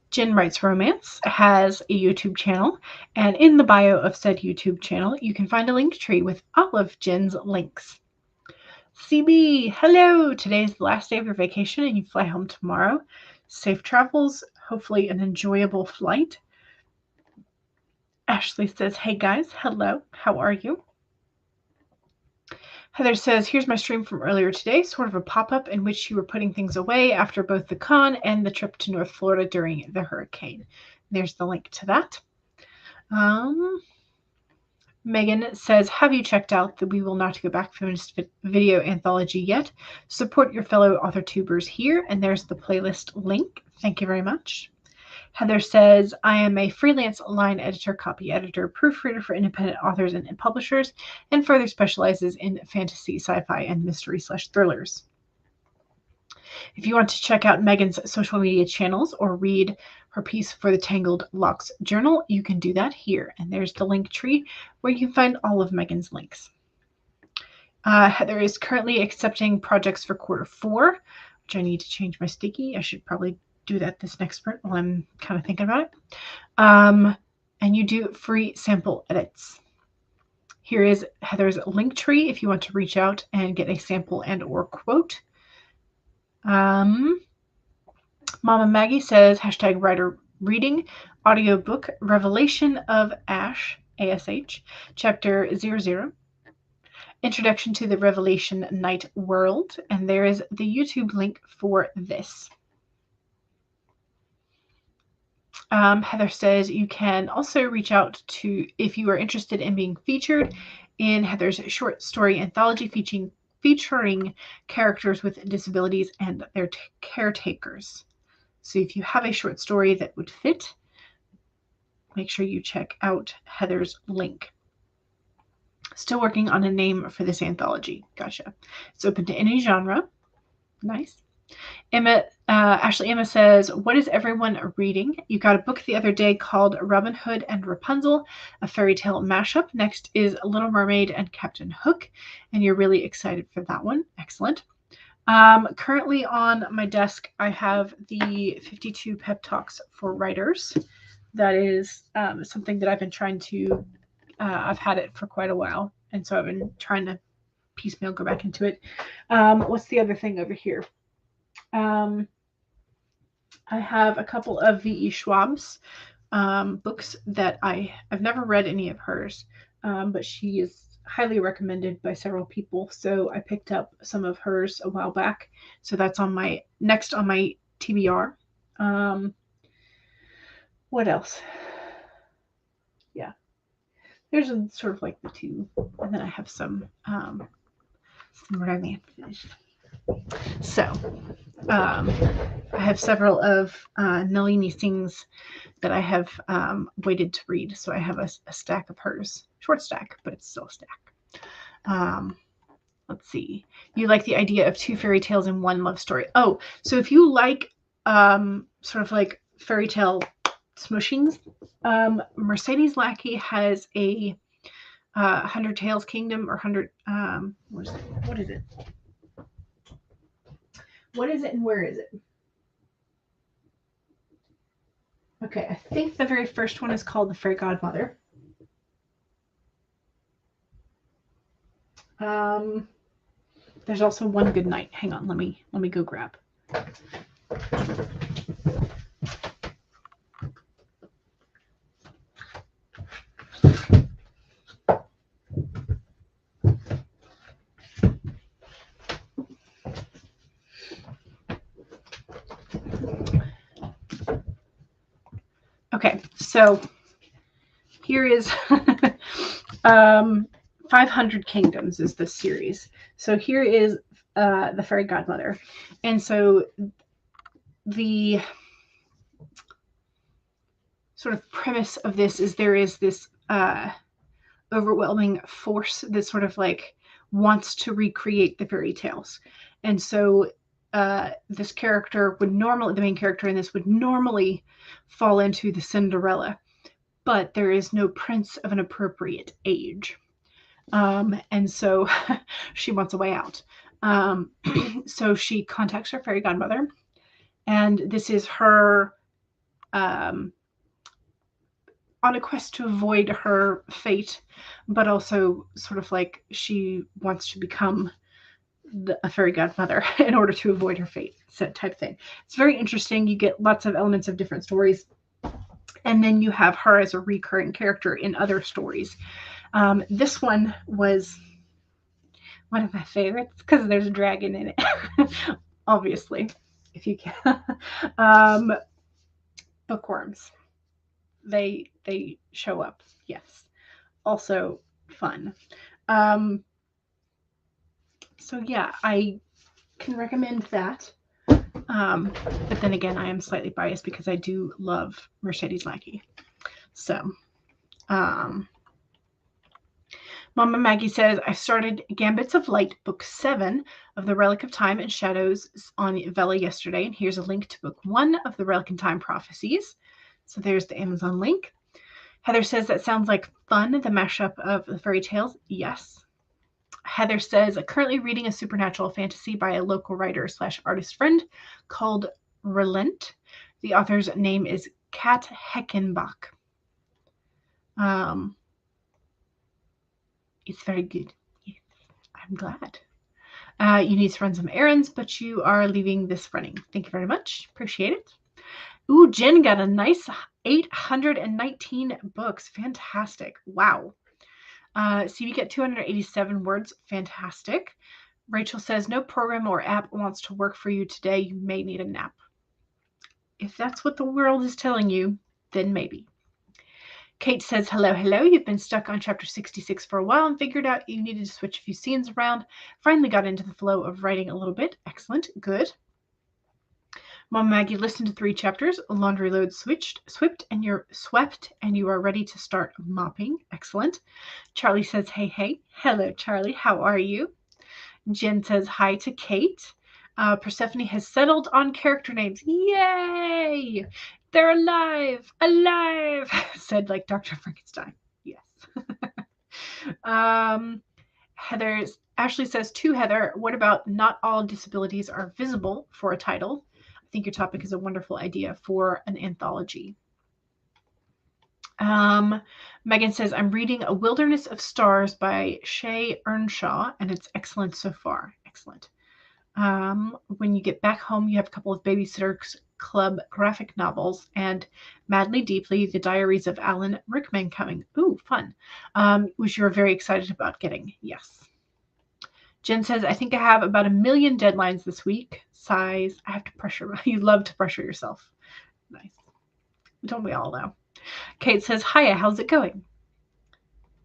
Speaker 1: Jen Writes Romance has a YouTube channel, and in the bio of said YouTube channel, you can find a link tree with all of Jen's links. CB, hello! Today is the last day of your vacation and you fly home tomorrow. Safe travels, hopefully an enjoyable flight. Ashley says, hey guys, hello, how are you? Heather says, here's my stream from earlier today, sort of a pop-up in which you were putting things away after both the con and the trip to North Florida during the hurricane. There's the link to that. Megan says, have you checked out the We Will Not Go Back feminist video anthology yet? Support your fellow author tubers here, and there's the playlist link. Thank you very much. Heather says, I am a freelance line editor, copy editor, proofreader for independent authors and publishers, and further specializes in fantasy, sci-fi, and mystery/thrillers. If you want to check out Megan's social media channels or read her piece for the Tangled Locks Journal, you can do that here. And there's the link tree where you can find all of Megan's links. Heather is currently accepting projects for Q4, which I need to change my sticky. I should probably do that this next sprint while I'm kind of thinking about it. And you do free sample edits. Here is Heather's link tree if you want to reach out and get a sample and or quote. Mama Maggie says, hashtag writer reading, audiobook Revelation of Ash, ASH, chapter 00. Introduction to the Revelation Night World. And there is the YouTube link for this. Heather says you can also reach out to if you are interested in being featured in Heather's short story anthology featuring characters with disabilities and their caretakers. So if you have a short story that would fit, make sure you check out Heather's link. Still working on a name for this anthology. Gotcha. It's open to any genre. Nice. Ashley Emma says, what is everyone reading? You got a book the other day called Robin Hood and Rapunzel, a fairy tale mashup. Next is Little Mermaid and Captain Hook, and you're really excited for that one. Excellent. Currently on my desk, I have the 52 Pep Talks for Writers. That is something that I've been trying to, I've had it for quite a while. And so I've been trying to piecemeal go back into it. What's the other thing over here? I have a couple of V.E. Schwab's books that I've never read any of hers, but she is highly recommended by several people. So I picked up some of hers a while back. So that's on my next on my TBR. What else? Yeah, there's a, sort of like the two, and then I have some romance finished. So I have several of Nalini Singh's that I have waited to read. So I have a stack of hers, short stack, but it's still a stack. Let's see. You like the idea of 2 fairy tales in 1 love story. Oh, so if you like sort of like fairy tale smushings, Mercedes Lackey has a 100 Tales Kingdom or 100, what is it? What is it and where is it? Okay, I think the very first one is called the Fair Godmother. There's also One Good Night. Hang on, let me go grab. Okay, so here is 500 Kingdoms is this series. So here is the Fairy Godmother. And so the sort of premise of this is there is this overwhelming force that sort of like wants to recreate the fairy tales. And so this character would normally, the main character in this would normally fall into the Cinderella, but there is no prince of an appropriate age. And so she wants a way out. So she contacts her fairy godmother, and this is her on a quest to avoid her fate, but also sort of like she wants to become a fairy godmother in order to avoid her fate, so type thing. It's very interesting. You get lots of elements of different stories, and then you have her as a recurring character in other stories. This one was one of my favorites because there's a dragon in it. Obviously, if you can. Bookworms. They show up. Yes. Also fun. So yeah, I can recommend that. But then again, I am slightly biased because I do love Mercedes Lackey. So, Mama Maggie says, I started Gambits of Light, book 7 of The Relic of Time and Shadows on Vela yesterday. And here's a link to book 1 of The Relic and Time Prophecies. So there's the Amazon link. Heather says, that sounds like fun, the mashup of the fairy tales. Yes. Heather says, currently reading a supernatural fantasy by a local writer / artist friend called Relent. The author's name is Kat Heckenbach. It's very good. Yes, I'm glad. You need to run some errands, but you are leaving this running. Thank you very much. Appreciate it. Ooh, Jen got a nice 819 books. Fantastic. Wow. So you get 287 words. Fantastic. Rachel says, no program or app wants to work for you today. You may need a nap. If that's what the world is telling you, then maybe. Kate says, hello, hello. You've been stuck on chapter 66 for a while and figured out you needed to switch a few scenes around. Finally got into the flow of writing a little bit. Excellent. Good. Mom Maggie listened to 3 chapters. Laundry load swept, and you are ready to start mopping. Excellent. Charlie says, hey, hey. Hello, Charlie. How are you? Jen says hi to Kate. Persephone has settled on character names. Yay! They're alive! Alive! Said like Dr. Frankenstein. Yes. Ashley says to Heather, what about not all disabilities are visible for a title? I think your topic is a wonderful idea for an anthology. Megan says, I'm reading A Wilderness of Stars by Shay Earnshaw, and it's excellent so far. Excellent. When you get back home, you have a couple of Babysitters Club graphic novels and Madly Deeply, The Diaries of Alan Rickman coming. Ooh, fun. Which you're very excited about getting. Yes. Jen says, I think I have about 1 million deadlines this week. Sighs. I have to pressure. You love to pressure yourself. Nice. Don't we all know? Kate says, hiya, how's it going?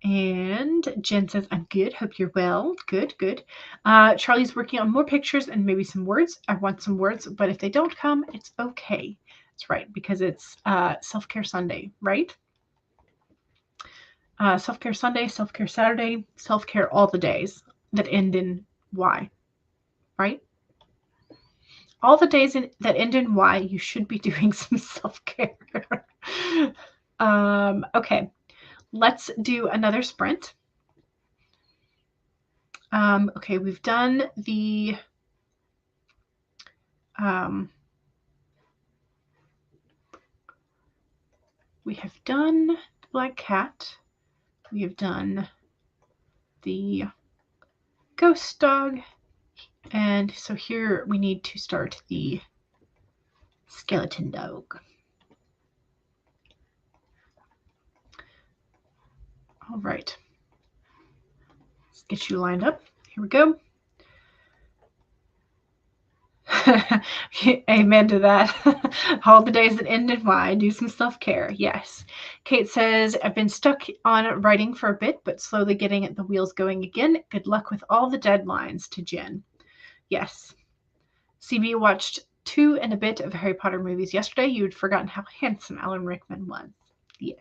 Speaker 1: And Jen says, I'm good. Hope you're well. Good, good. Charlie's working on more pictures and maybe some words. I want some words, but if they don't come, it's okay. That's right, because it's Self-Care Sunday, right? Self-Care Sunday, Self-Care Saturday, self-care all the days that end in Y, right? All the days that end in Y, you should be doing some self-care. Okay, let's do another sprint. Okay, we've done the we have done the black cat. We have done the ghost dog. And so here we need to start the skeleton dog. All right. Let's get you lined up. Here we go. Amen to that. All the days that end in Y, do some self-care. Yes. Kate says, I've been stuck on writing for a bit, but slowly getting the wheels going again. Good luck with all the deadlines. To Jen. Yes. CB watched 2 and a bit of Harry Potter movies yesterday. You'd forgotten how handsome Alan Rickman was. Yes.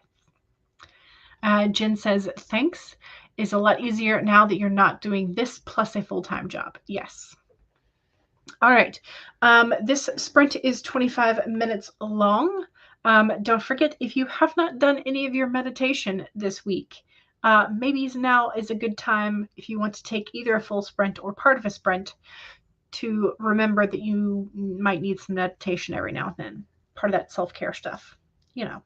Speaker 1: Jen says, thanks. It's a lot easier now that you're not doing this plus a full-time job. Yes. All right. This sprint is 25 minutes long. Don't forget, if you have not done any of your meditation this week, maybe now is a good time if you want to take either a full sprint or part of a sprint to remember that you might need some meditation every now and then. Part of that self-care stuff, you know.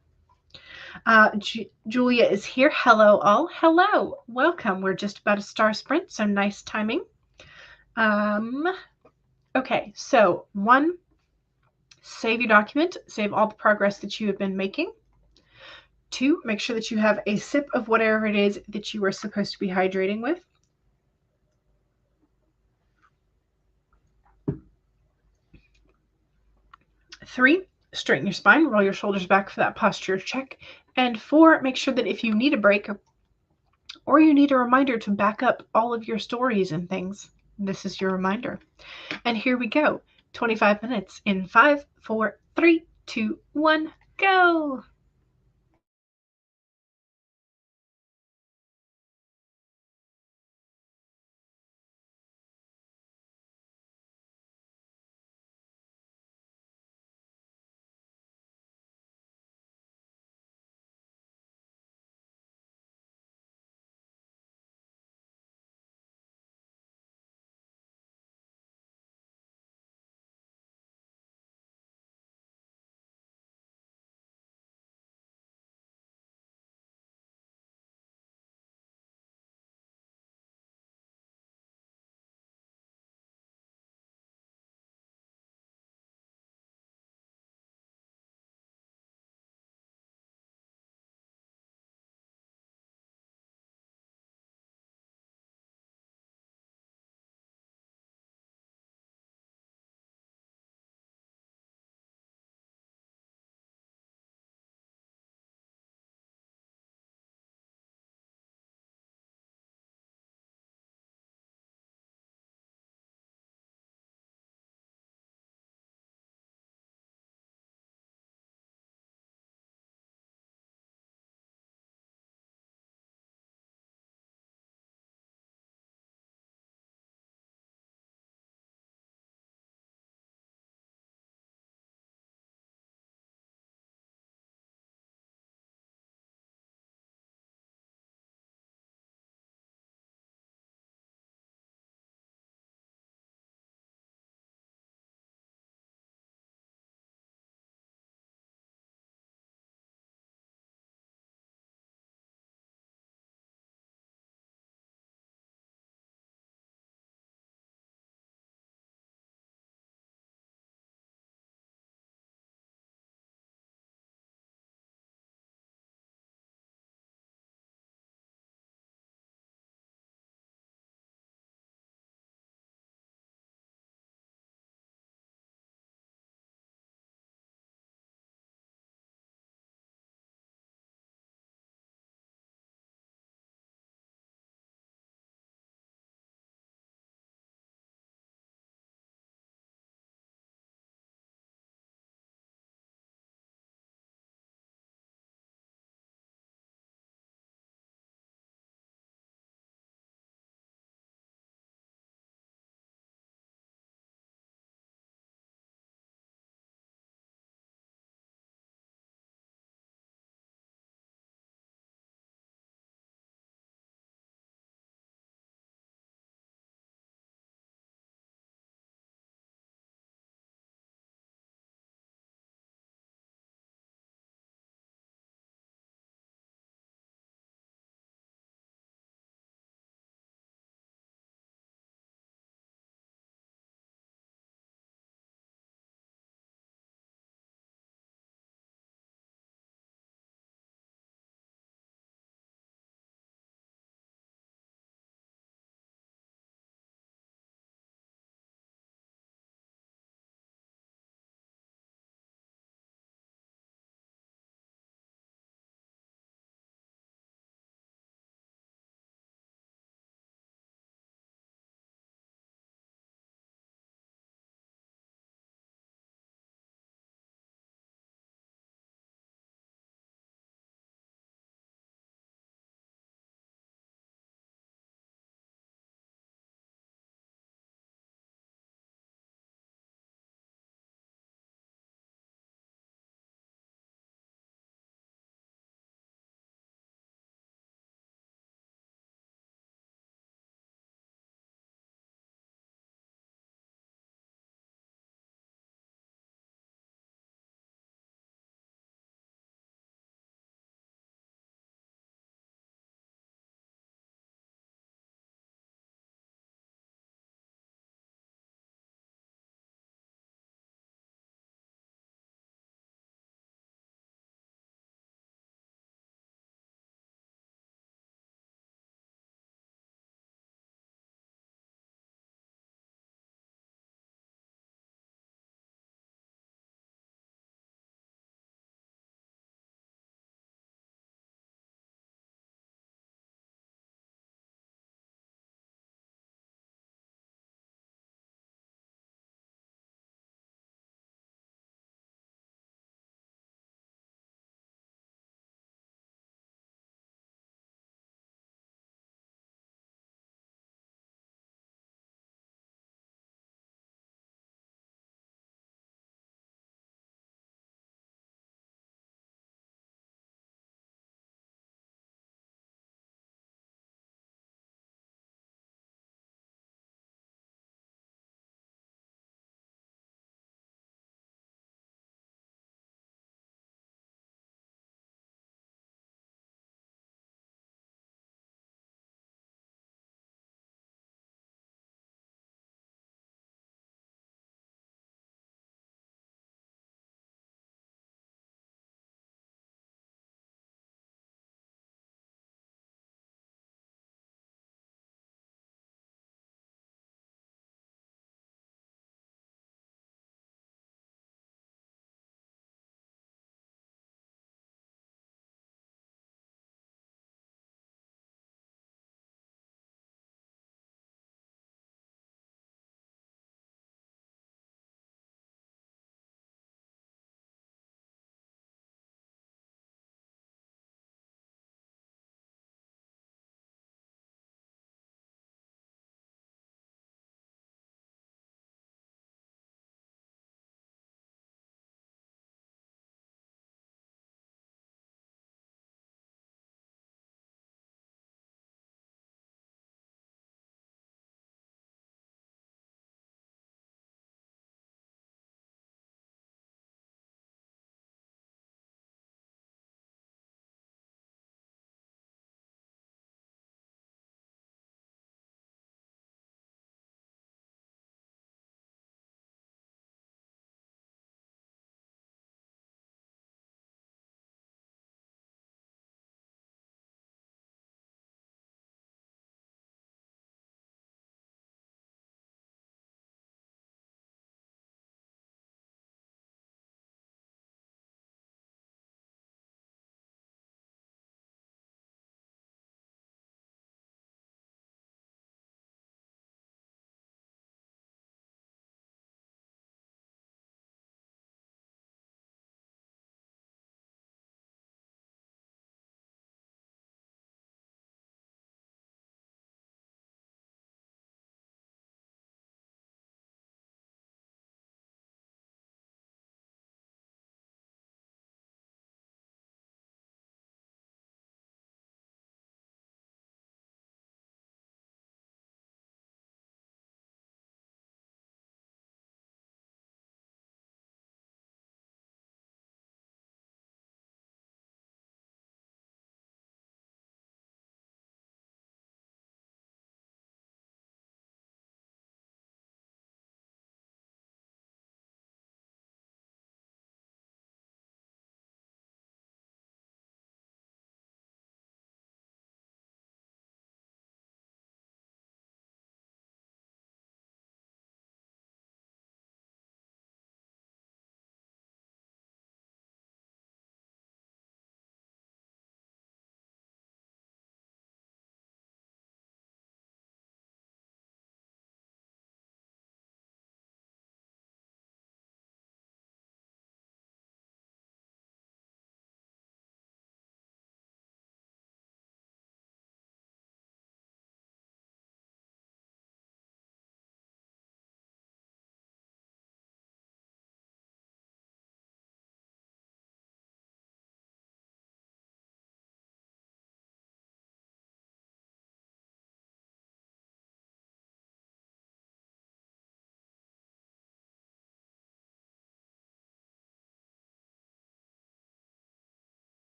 Speaker 1: Julia is here. Hello, all. Hello. Welcome. We're just about a star sprint, so nice timing. Okay, so 1, save your document. Save all the progress that you have been making. 2, make sure that you have a sip of whatever it is that you are supposed to be hydrating with. 3, straighten your spine, roll your shoulders back for that posture check. And 4, make sure that if you need a break or you need a reminder to back up all of your stories and things, this is your reminder. And here we go. 25 minutes in 5, 4, 3, 2, 1, go.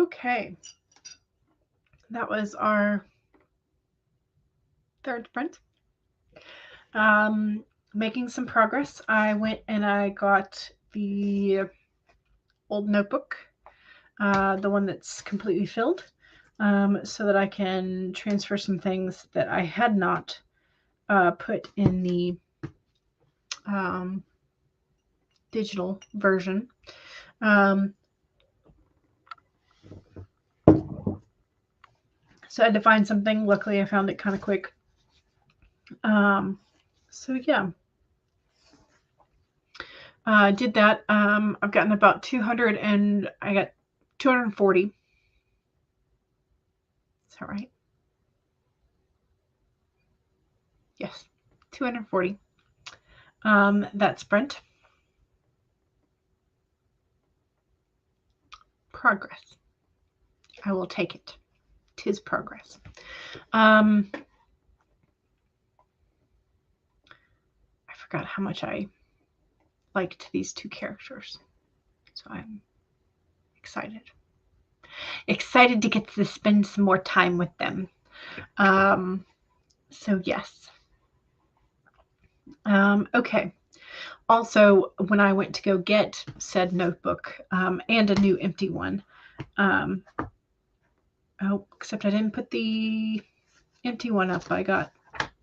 Speaker 1: Okay. That was our third print. Making some progress. I went and I got the old notebook, the one that's completely filled, so that I can transfer some things that I had not put in the digital version. So I had to find something. Luckily, I found it kind of quick. So yeah, did that. I've gotten about 200 and I got 240. Is that right? Yes, 240. That's Brent. Progress. I will take it. 'Tis progress. I forgot how much I liked these two characters, so I'm excited. Excited to get to spend some more time with them. So yes. Okay. Also, when I went to go get said notebook and a new empty one, oh, except I didn't put the empty one up. I got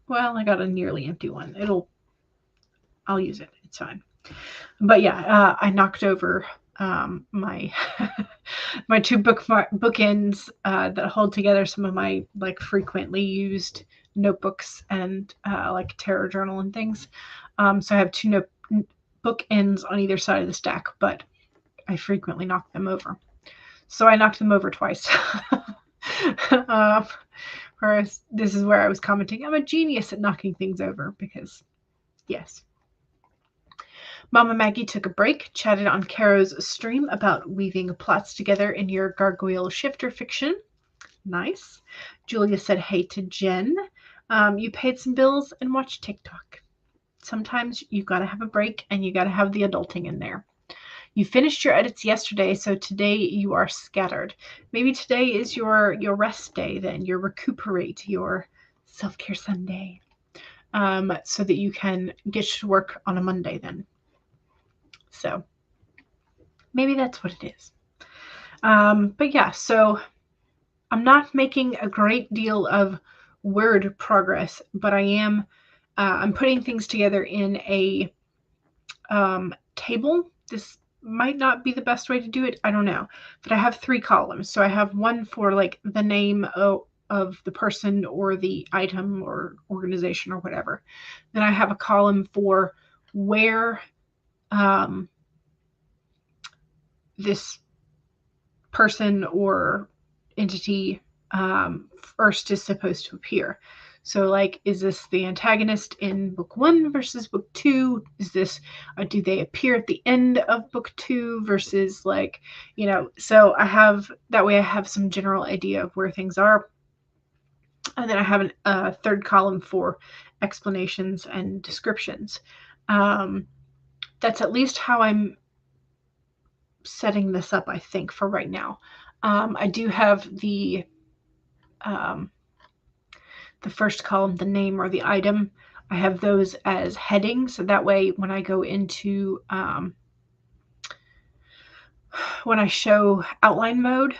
Speaker 1: a nearly empty one. I'll use it. It's fine. But yeah, I knocked over my my two bookends that hold together some of my like frequently used notebooks and like tarot journal and things. So I have two bookends on either side of the stack, but I frequently knock them over. So I knocked them over twice. Whereas this is where I was commenting, I'm a genius at knocking things over because, yes. Mama Maggie took a break, chatted on Caro's stream about weaving plots together in your gargoyle shifter fiction. Nice. Julia said hey to Jen. You paid some bills and watched TikTok. Sometimes you got to have a break and you got to have the adulting in there. You finished your edits yesterday, so today you are scattered. Maybe today is your rest day then, your recuperate, your self-care Sunday, so that you can get to work on a Monday then. So maybe that's what it is. But yeah, so I'm not making a great deal of word progress, but I am I'm putting things together in a table. This might not be the best way to do it. I don't know. But I have 3 columns. So I have one for like the name of the person or the item or organization or whatever. Then I have a column for where this person or entity first is supposed to appear. So like, is this the antagonist in book 1 versus book 2? Is this, do they appear at the end of book 2 versus like, you know, so I have, that way I have some general idea of where things are. And then I have a 3rd column for explanations and descriptions. That's at least how I'm setting this up, I think, for right now. I do have the first column, the name or the item. I have those as headings, so that way when I go into when I show outline mode,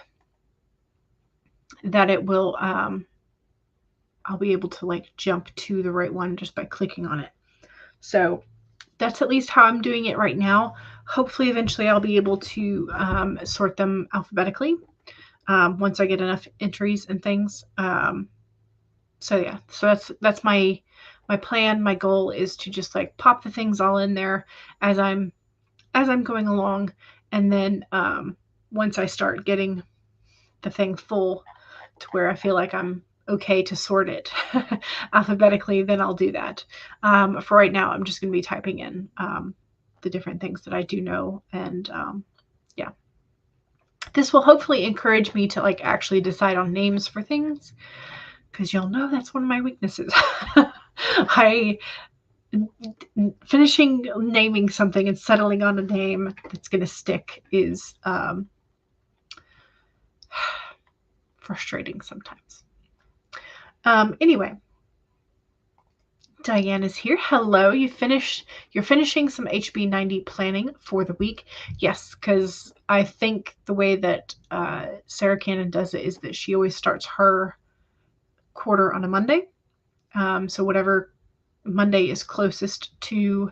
Speaker 1: that it will I'll be able to like jump to the right one just by clicking on it. So that's at least how I'm doing it right now. Hopefully eventually I'll be able to sort them alphabetically once I get enough entries and things. So yeah, so that's my plan. My goal is to just like pop the things all in there as I'm going along, and then once I start getting the thing full to where I feel like I'm okay to sort it alphabetically, then I'll do that. For right now, I'm just going to be typing in the different things that I do know, and yeah. This will hopefully encourage me to like actually decide on names for things, because you'll know that's one of my weaknesses. Finishing naming something and settling on a name that's going to stick is Frustrating sometimes. Anyway, Diane is here. Hello. You're finishing some HB90 planning for the week. Yes, because I think the way that Sarah Canon does it is that she always starts her quarter on a Monday. So whatever Monday is closest to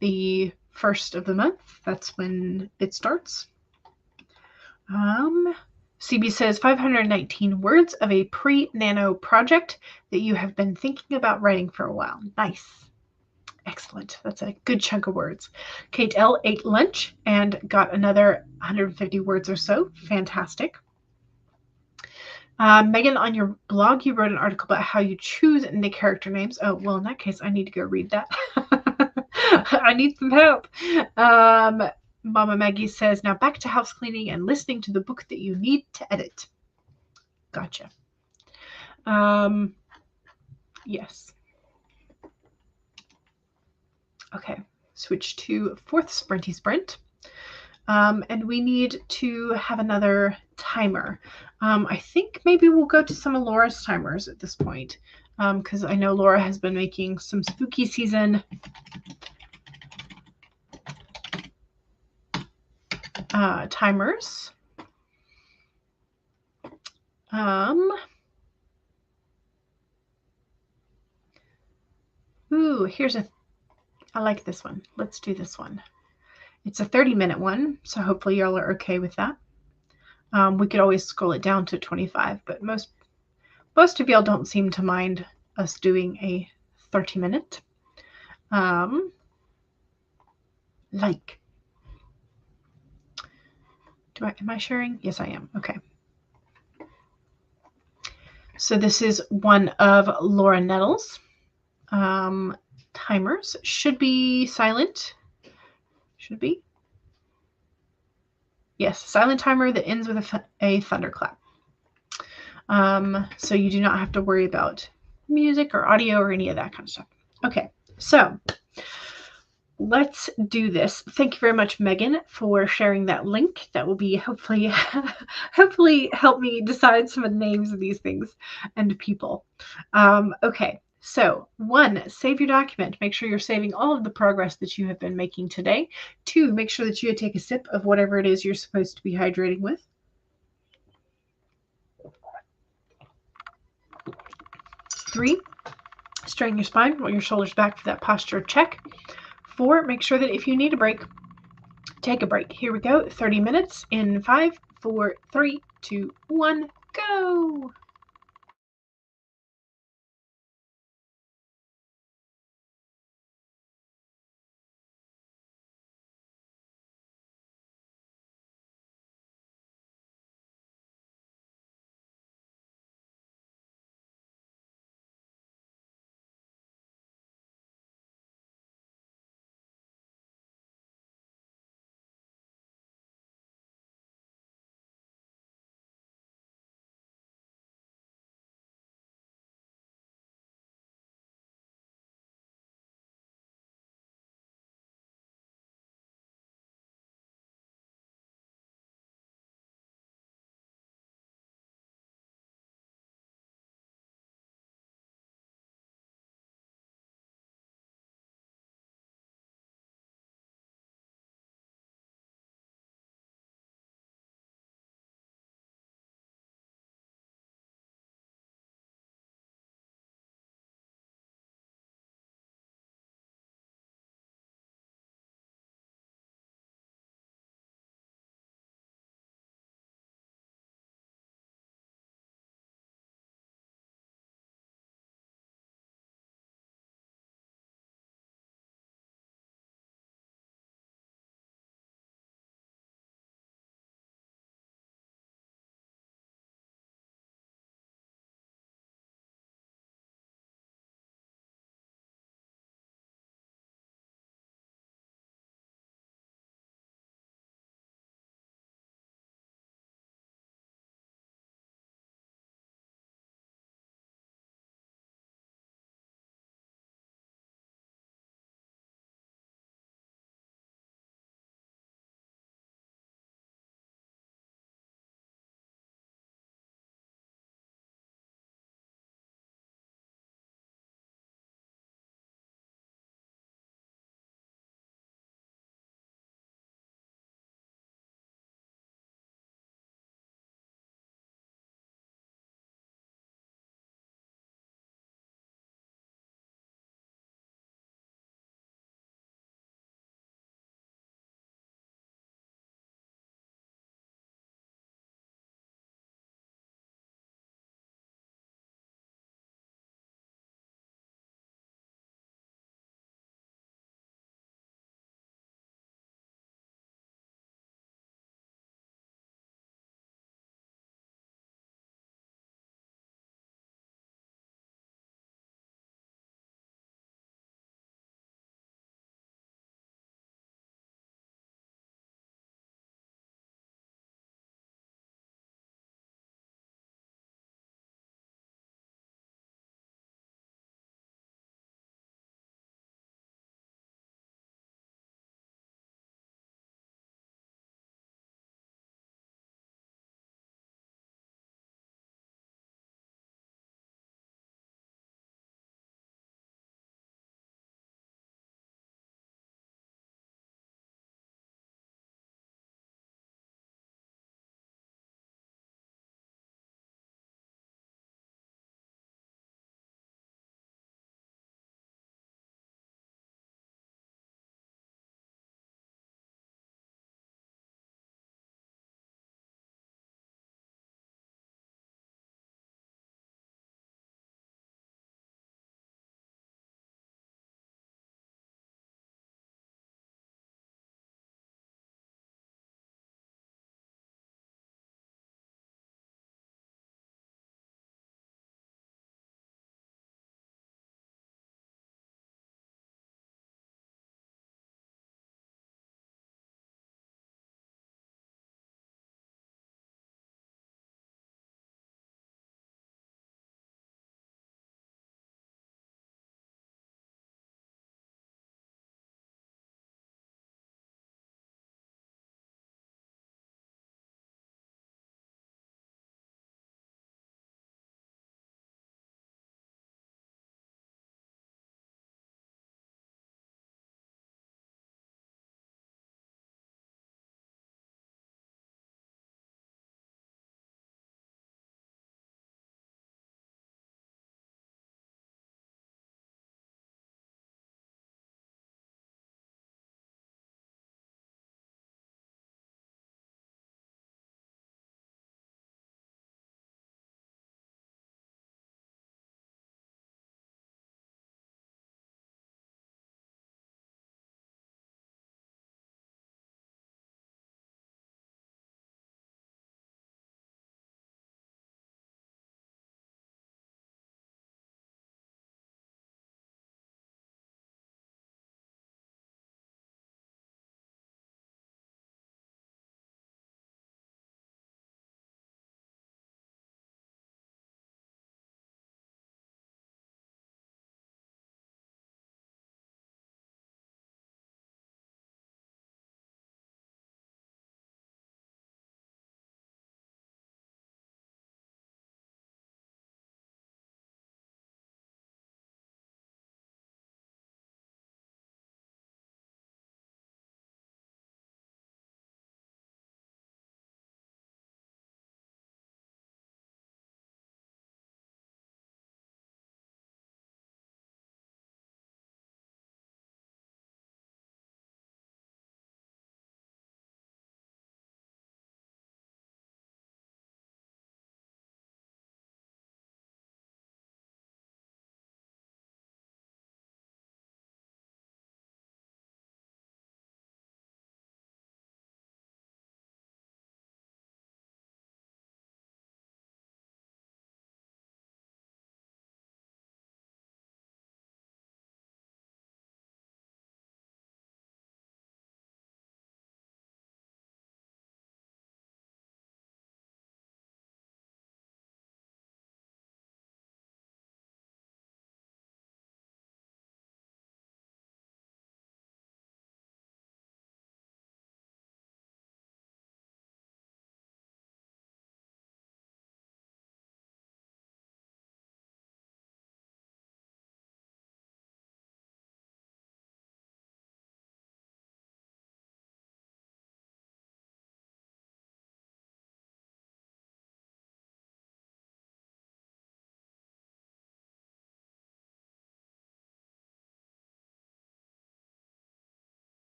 Speaker 1: the first of the month, that's when it starts. CB says 519 words of a pre-nano project that you have been thinking about writing for a while. Nice. Excellent. That's a good chunk of words. Kate L ate lunch and got another 150 words or so. Fantastic. Megan, on your blog, you wrote an article about how you choose the character names. Oh, well, in that case, I need to go read that. I need some help. Mama Maggie says, now back to house cleaning and listening to the book that you need to edit. Gotcha. Yes. Okay, switch to fourth sprinty sprint. And we need to have another timer. I think maybe we'll go to some of Laura's timers at this point, because I know Laura has been making some spooky season timers. Ooh, I like this one. Let's do this one. It's a 30-minute one, so hopefully y'all are okay with that. We could always scroll it down to 25, but most of y'all don't seem to mind us doing a 30-minute. Like. Am I sharing? Yes, I am. Okay. So this is one of Laura Nettles' timers. Should be silent. Should be. Yes, silent timer that ends with a thunderclap. So you do not have to worry about music or audio or any of that kind of stuff. Okay, so let's do this. Thank you very much, Megan, for sharing that link. That will be hopefully help me decide some of the names of these things and people. Okay, so 1, save your document. Make sure you're saving all of the progress that you have been making today. 2, make sure that you take a sip of whatever it is you're supposed to be hydrating with. 3, straighten your spine, roll your shoulders back for that posture check. 4, make sure that if you need a break, take a break. Here we go. 30 minutes in 5, 4, 3, 2, 1, go.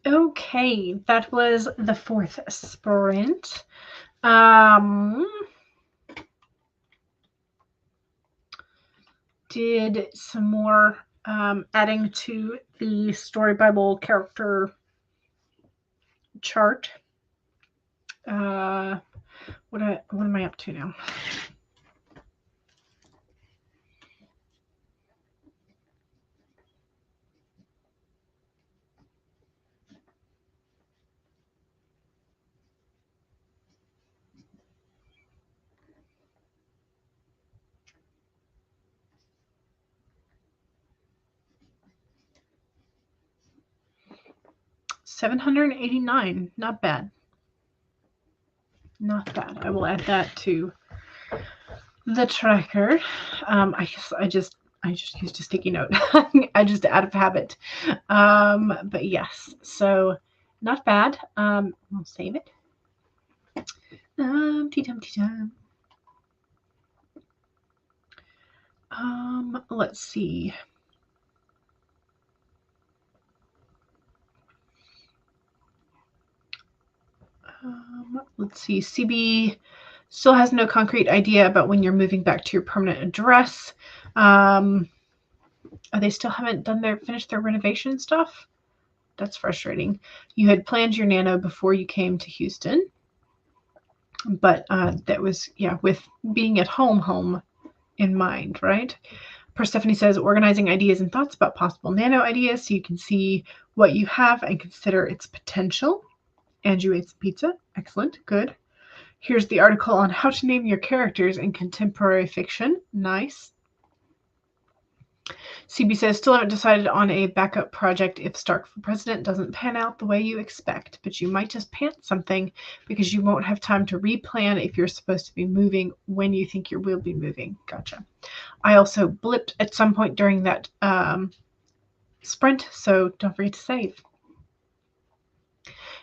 Speaker 1: Okay, that was the fourth sprint. Did some more adding to the Story Bible character chart. What am I up to now? $789. Not bad. Not bad. I will add that to the tracker. I guess I just used a sticky note. I just out of habit. But yes, so not bad. We'll save it. Let's see. Let's see. CB still has no concrete idea about when you're moving back to your permanent address. They still haven't finished their renovation stuff. That's frustrating. You had planned your nano before you came to Houston, but that was, yeah, with being at home in mind, right? Persephone says, organizing ideas and thoughts about possible nano ideas so you can see what you have and consider its potential. Andrew ate some pizza. Excellent. Good. Here's the article on how to name your characters in contemporary fiction. Nice. CB says, still haven't decided on a backup project if Stark for President doesn't pan out the way you expect, but you might just pant something because you won't have time to replan if you're supposed to be moving when you think you will be moving. Gotcha. I also blipped at some point during that sprint, so don't forget to save.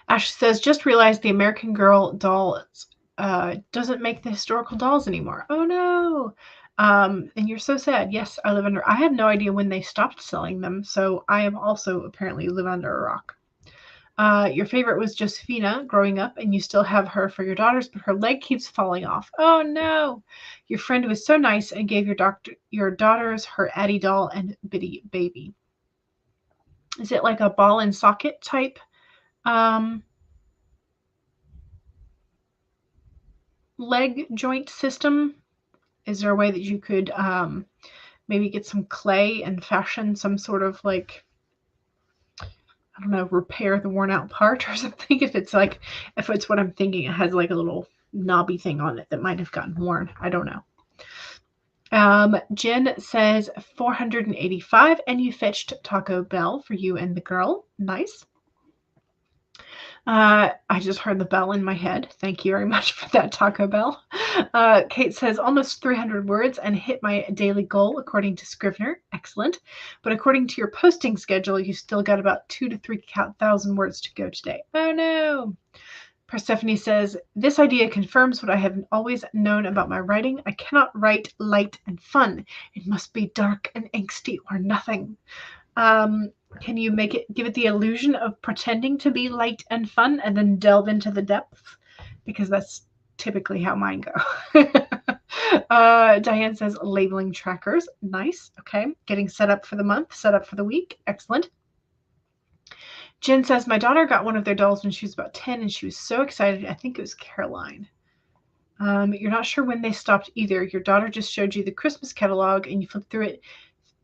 Speaker 1: Ash says, just realized the American Girl doll doesn't make the historical dolls anymore. Oh no. And you're so sad. Yes, I have no idea when they stopped selling them, so I am also apparently live under a rock. Your favorite was Josefina growing up, and you still have her for your daughters, but her leg keeps falling off. Oh no. Your friend was so nice and gave your daughters her Addie doll and Biddy baby. Is it like a ball and socket type leg joint system? Is there a way that you could maybe get some clay and fashion some sort of, like, I don't know, repair the worn out part or something? If it's what I'm thinking, it has like a little knobby thing on it that might have gotten worn. I don't know. Jen says 485, and you fetched Taco Bell for you and the girl. Nice. I just heard the bell in my head. Thank you very much for that, Taco Bell. Kate says almost 300 words and hit my daily goal according to Scrivener. Excellent. But according to your posting schedule, you still got about 2,000 to 3,000 words to go today. Oh no. Persephone says, this idea confirms what I have always known about my writing. I cannot write light and fun. It must be dark and angsty or nothing. Can you give it the illusion of pretending to be light and fun and then delve into the depths? Because that's typically how mine go. Diane says labeling trackers. Nice. Okay. Getting set up for the month, set up for the week. Excellent. Jen says, my daughter got one of their dolls when she was about 10 and she was so excited. I think it was Caroline. You're not sure when they stopped either. Your daughter just showed you the Christmas catalog and you flipped through it.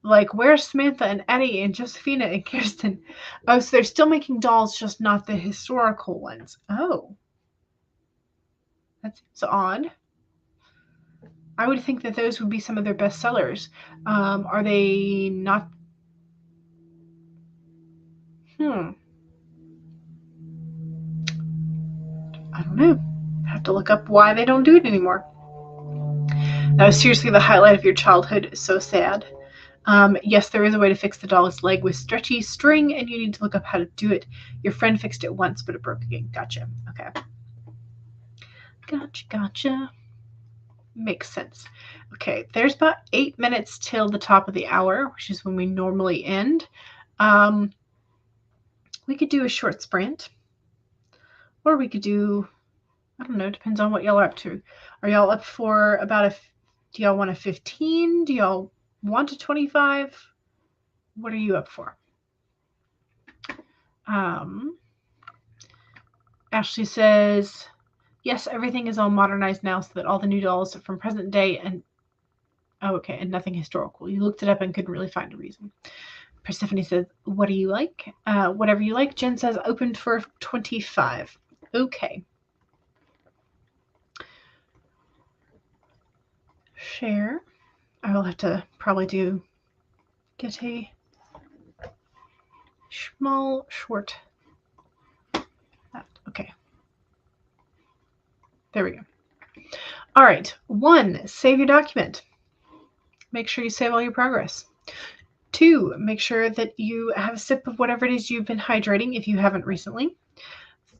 Speaker 1: Like, where's Samantha and Eddie and Josefina and Kirsten? Oh, so they're still making dolls, just not the historical ones. Oh. That's odd. I would think that those would be some of their best sellers. Are they not? I don't know. I have to look up why they don't do it anymore. That was seriously the highlight of your childhood. So sad. Yes, there is a way to fix the doll's leg with stretchy string, and you need to look up how to do it. Your friend fixed it once, but it broke again. Gotcha. Okay. Gotcha. Makes sense. Okay, there's about 8 minutes till the top of the hour, which is when we normally end. We could do a short sprint, or we could do, I don't know, depends on what y'all are up to. Are y'all up for about do y'all want a 15? Do y'all want a 25? What are you up for? Ashley says, yes, everything is all modernized now so that all the new dolls are from present day and okay, and nothing historical. You looked it up and couldn't really find a reason. Persephone says, what do you like? Whatever you like. Jen says, opened for 25. Okay. Share. I will have to probably get a small short. Okay. There we go. All right. 1, save your document. Make sure you save all your progress. 2, make sure that you have a sip of whatever it is you've been hydrating if you haven't recently.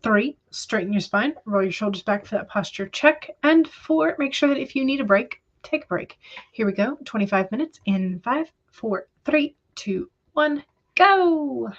Speaker 1: 3, straighten your spine, roll your shoulders back for that posture check. And 4, make sure that if you need a break, take a break. Here we go. 25 minutes in 5, 4, 3, 2, 1, go.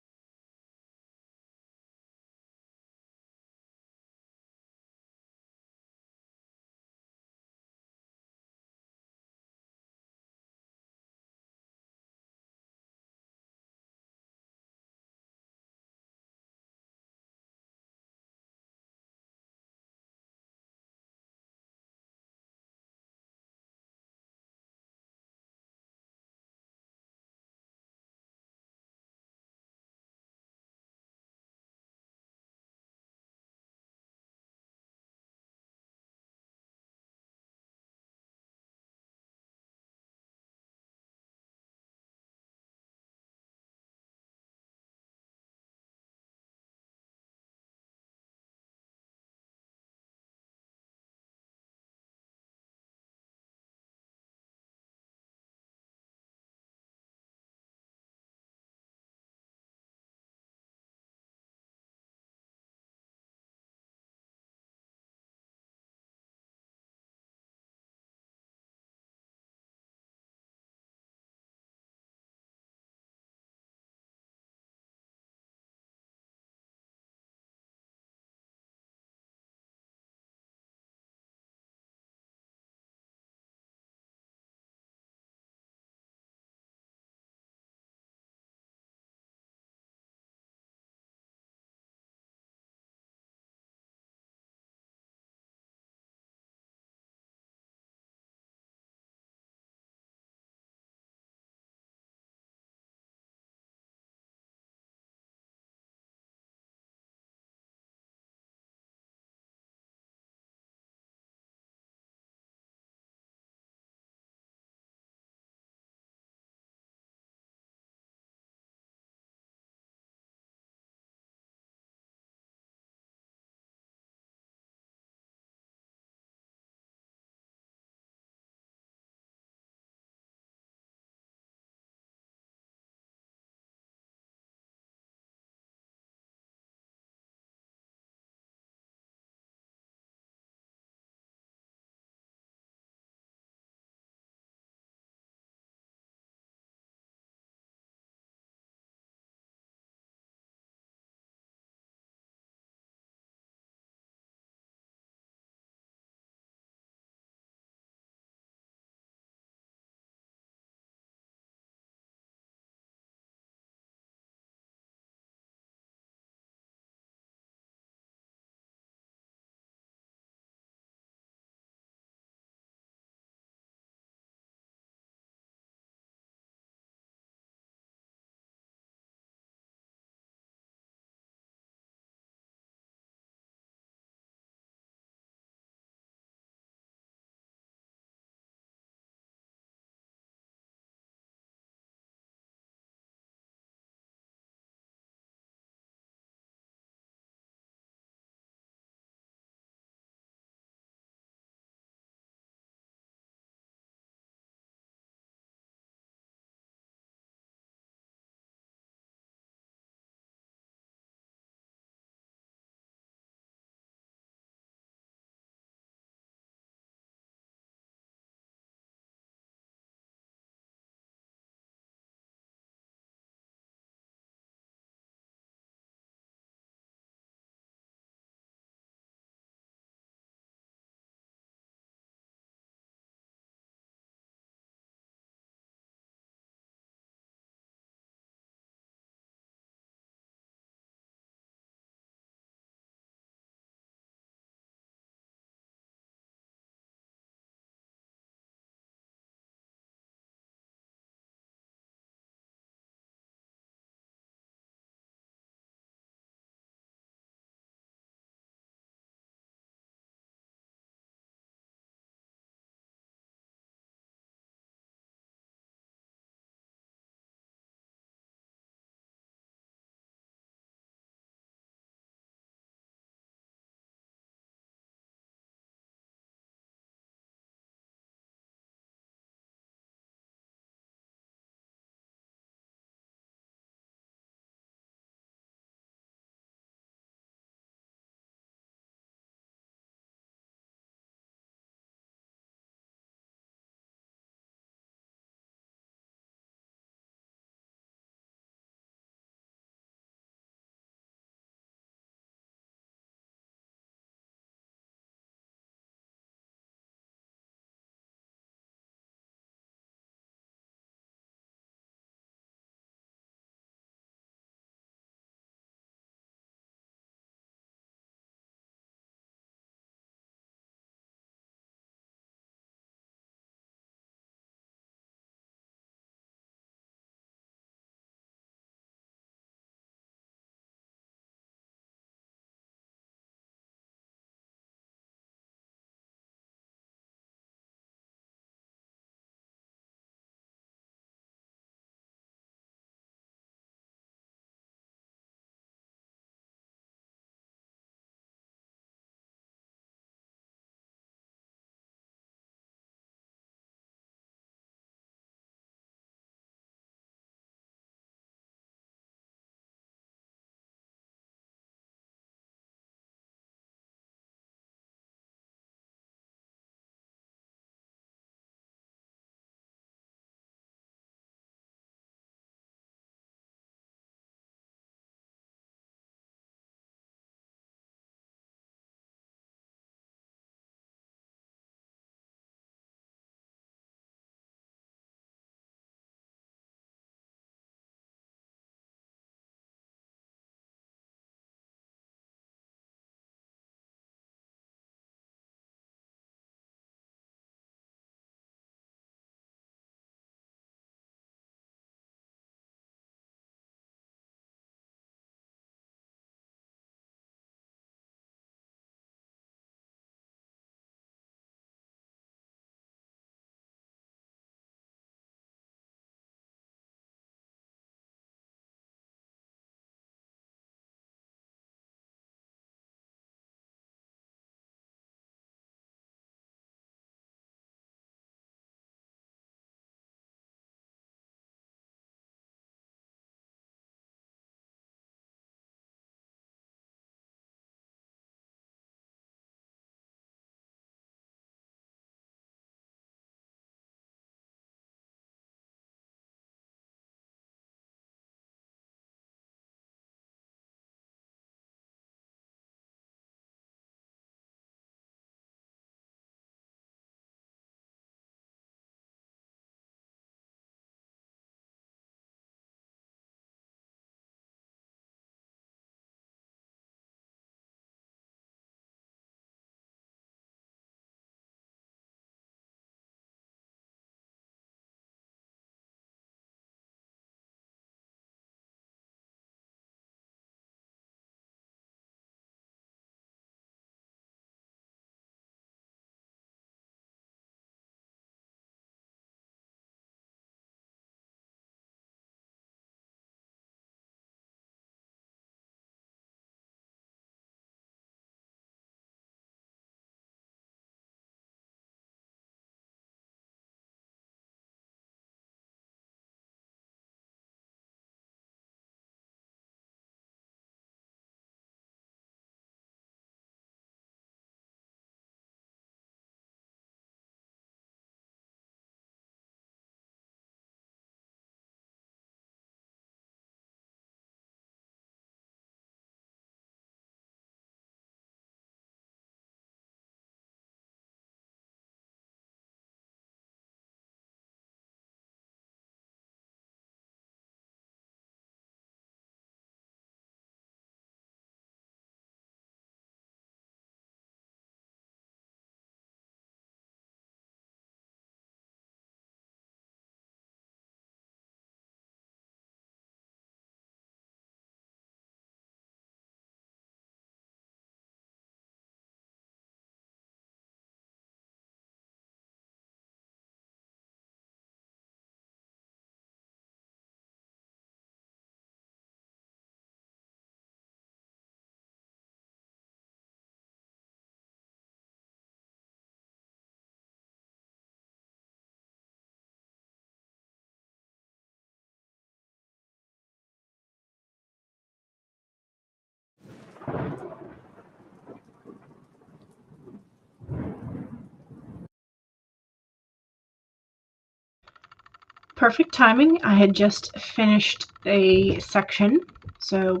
Speaker 1: Perfect timing. I had just finished a section, so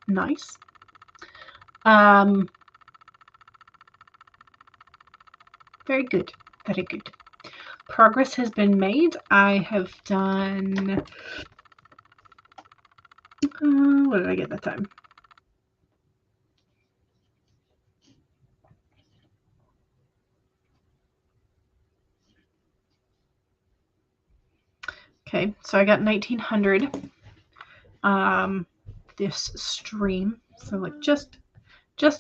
Speaker 1: nice. Very good. Very good. Progress has been made. I have done... what did I get that time? Okay, so I got 1900 this stream. So like just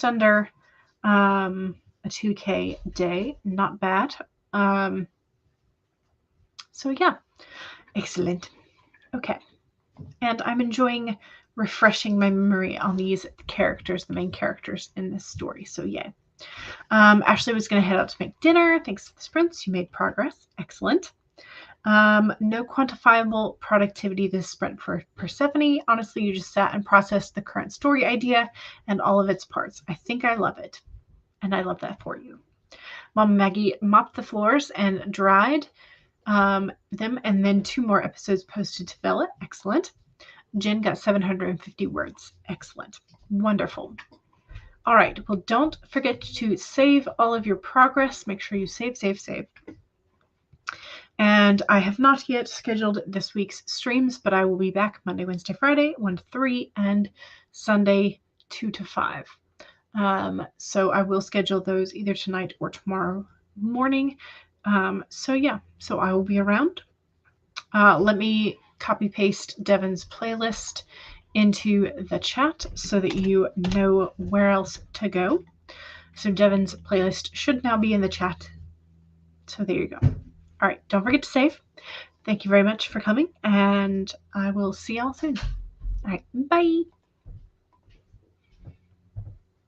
Speaker 1: under a 2K day. Not bad. So yeah, excellent. Okay. And I'm enjoying refreshing my memory on these characters, the main characters in this story. So yay. Ashley was going to head out to make dinner. Thanks to the sprints, you made progress. Excellent. No quantifiable productivity this sprint for Persephone. Honestly, you just sat and processed the current story idea and all of its parts. I think I love it. And I love that for you. Mama Maggie mopped the floors and dried them, and then 2 more episodes posted to Bella. Excellent. Jen got 750 words. Excellent. Wonderful. All right. Well, don't forget to save all of your progress. Make sure you save. And I have not yet scheduled this week's streams, but I will be back Monday, Wednesday, Friday, 1 to 3, and Sunday, 2 to 5. So I will schedule those either tonight or tomorrow morning. So yeah, so I will be around. Let me copy paste Devin's playlist into the chat so that you know where else to go. So Devin's playlist should now be in the chat. So there you go. All right, don't forget to save. Thank you very much for coming, and I will see y'all soon. All right, bye.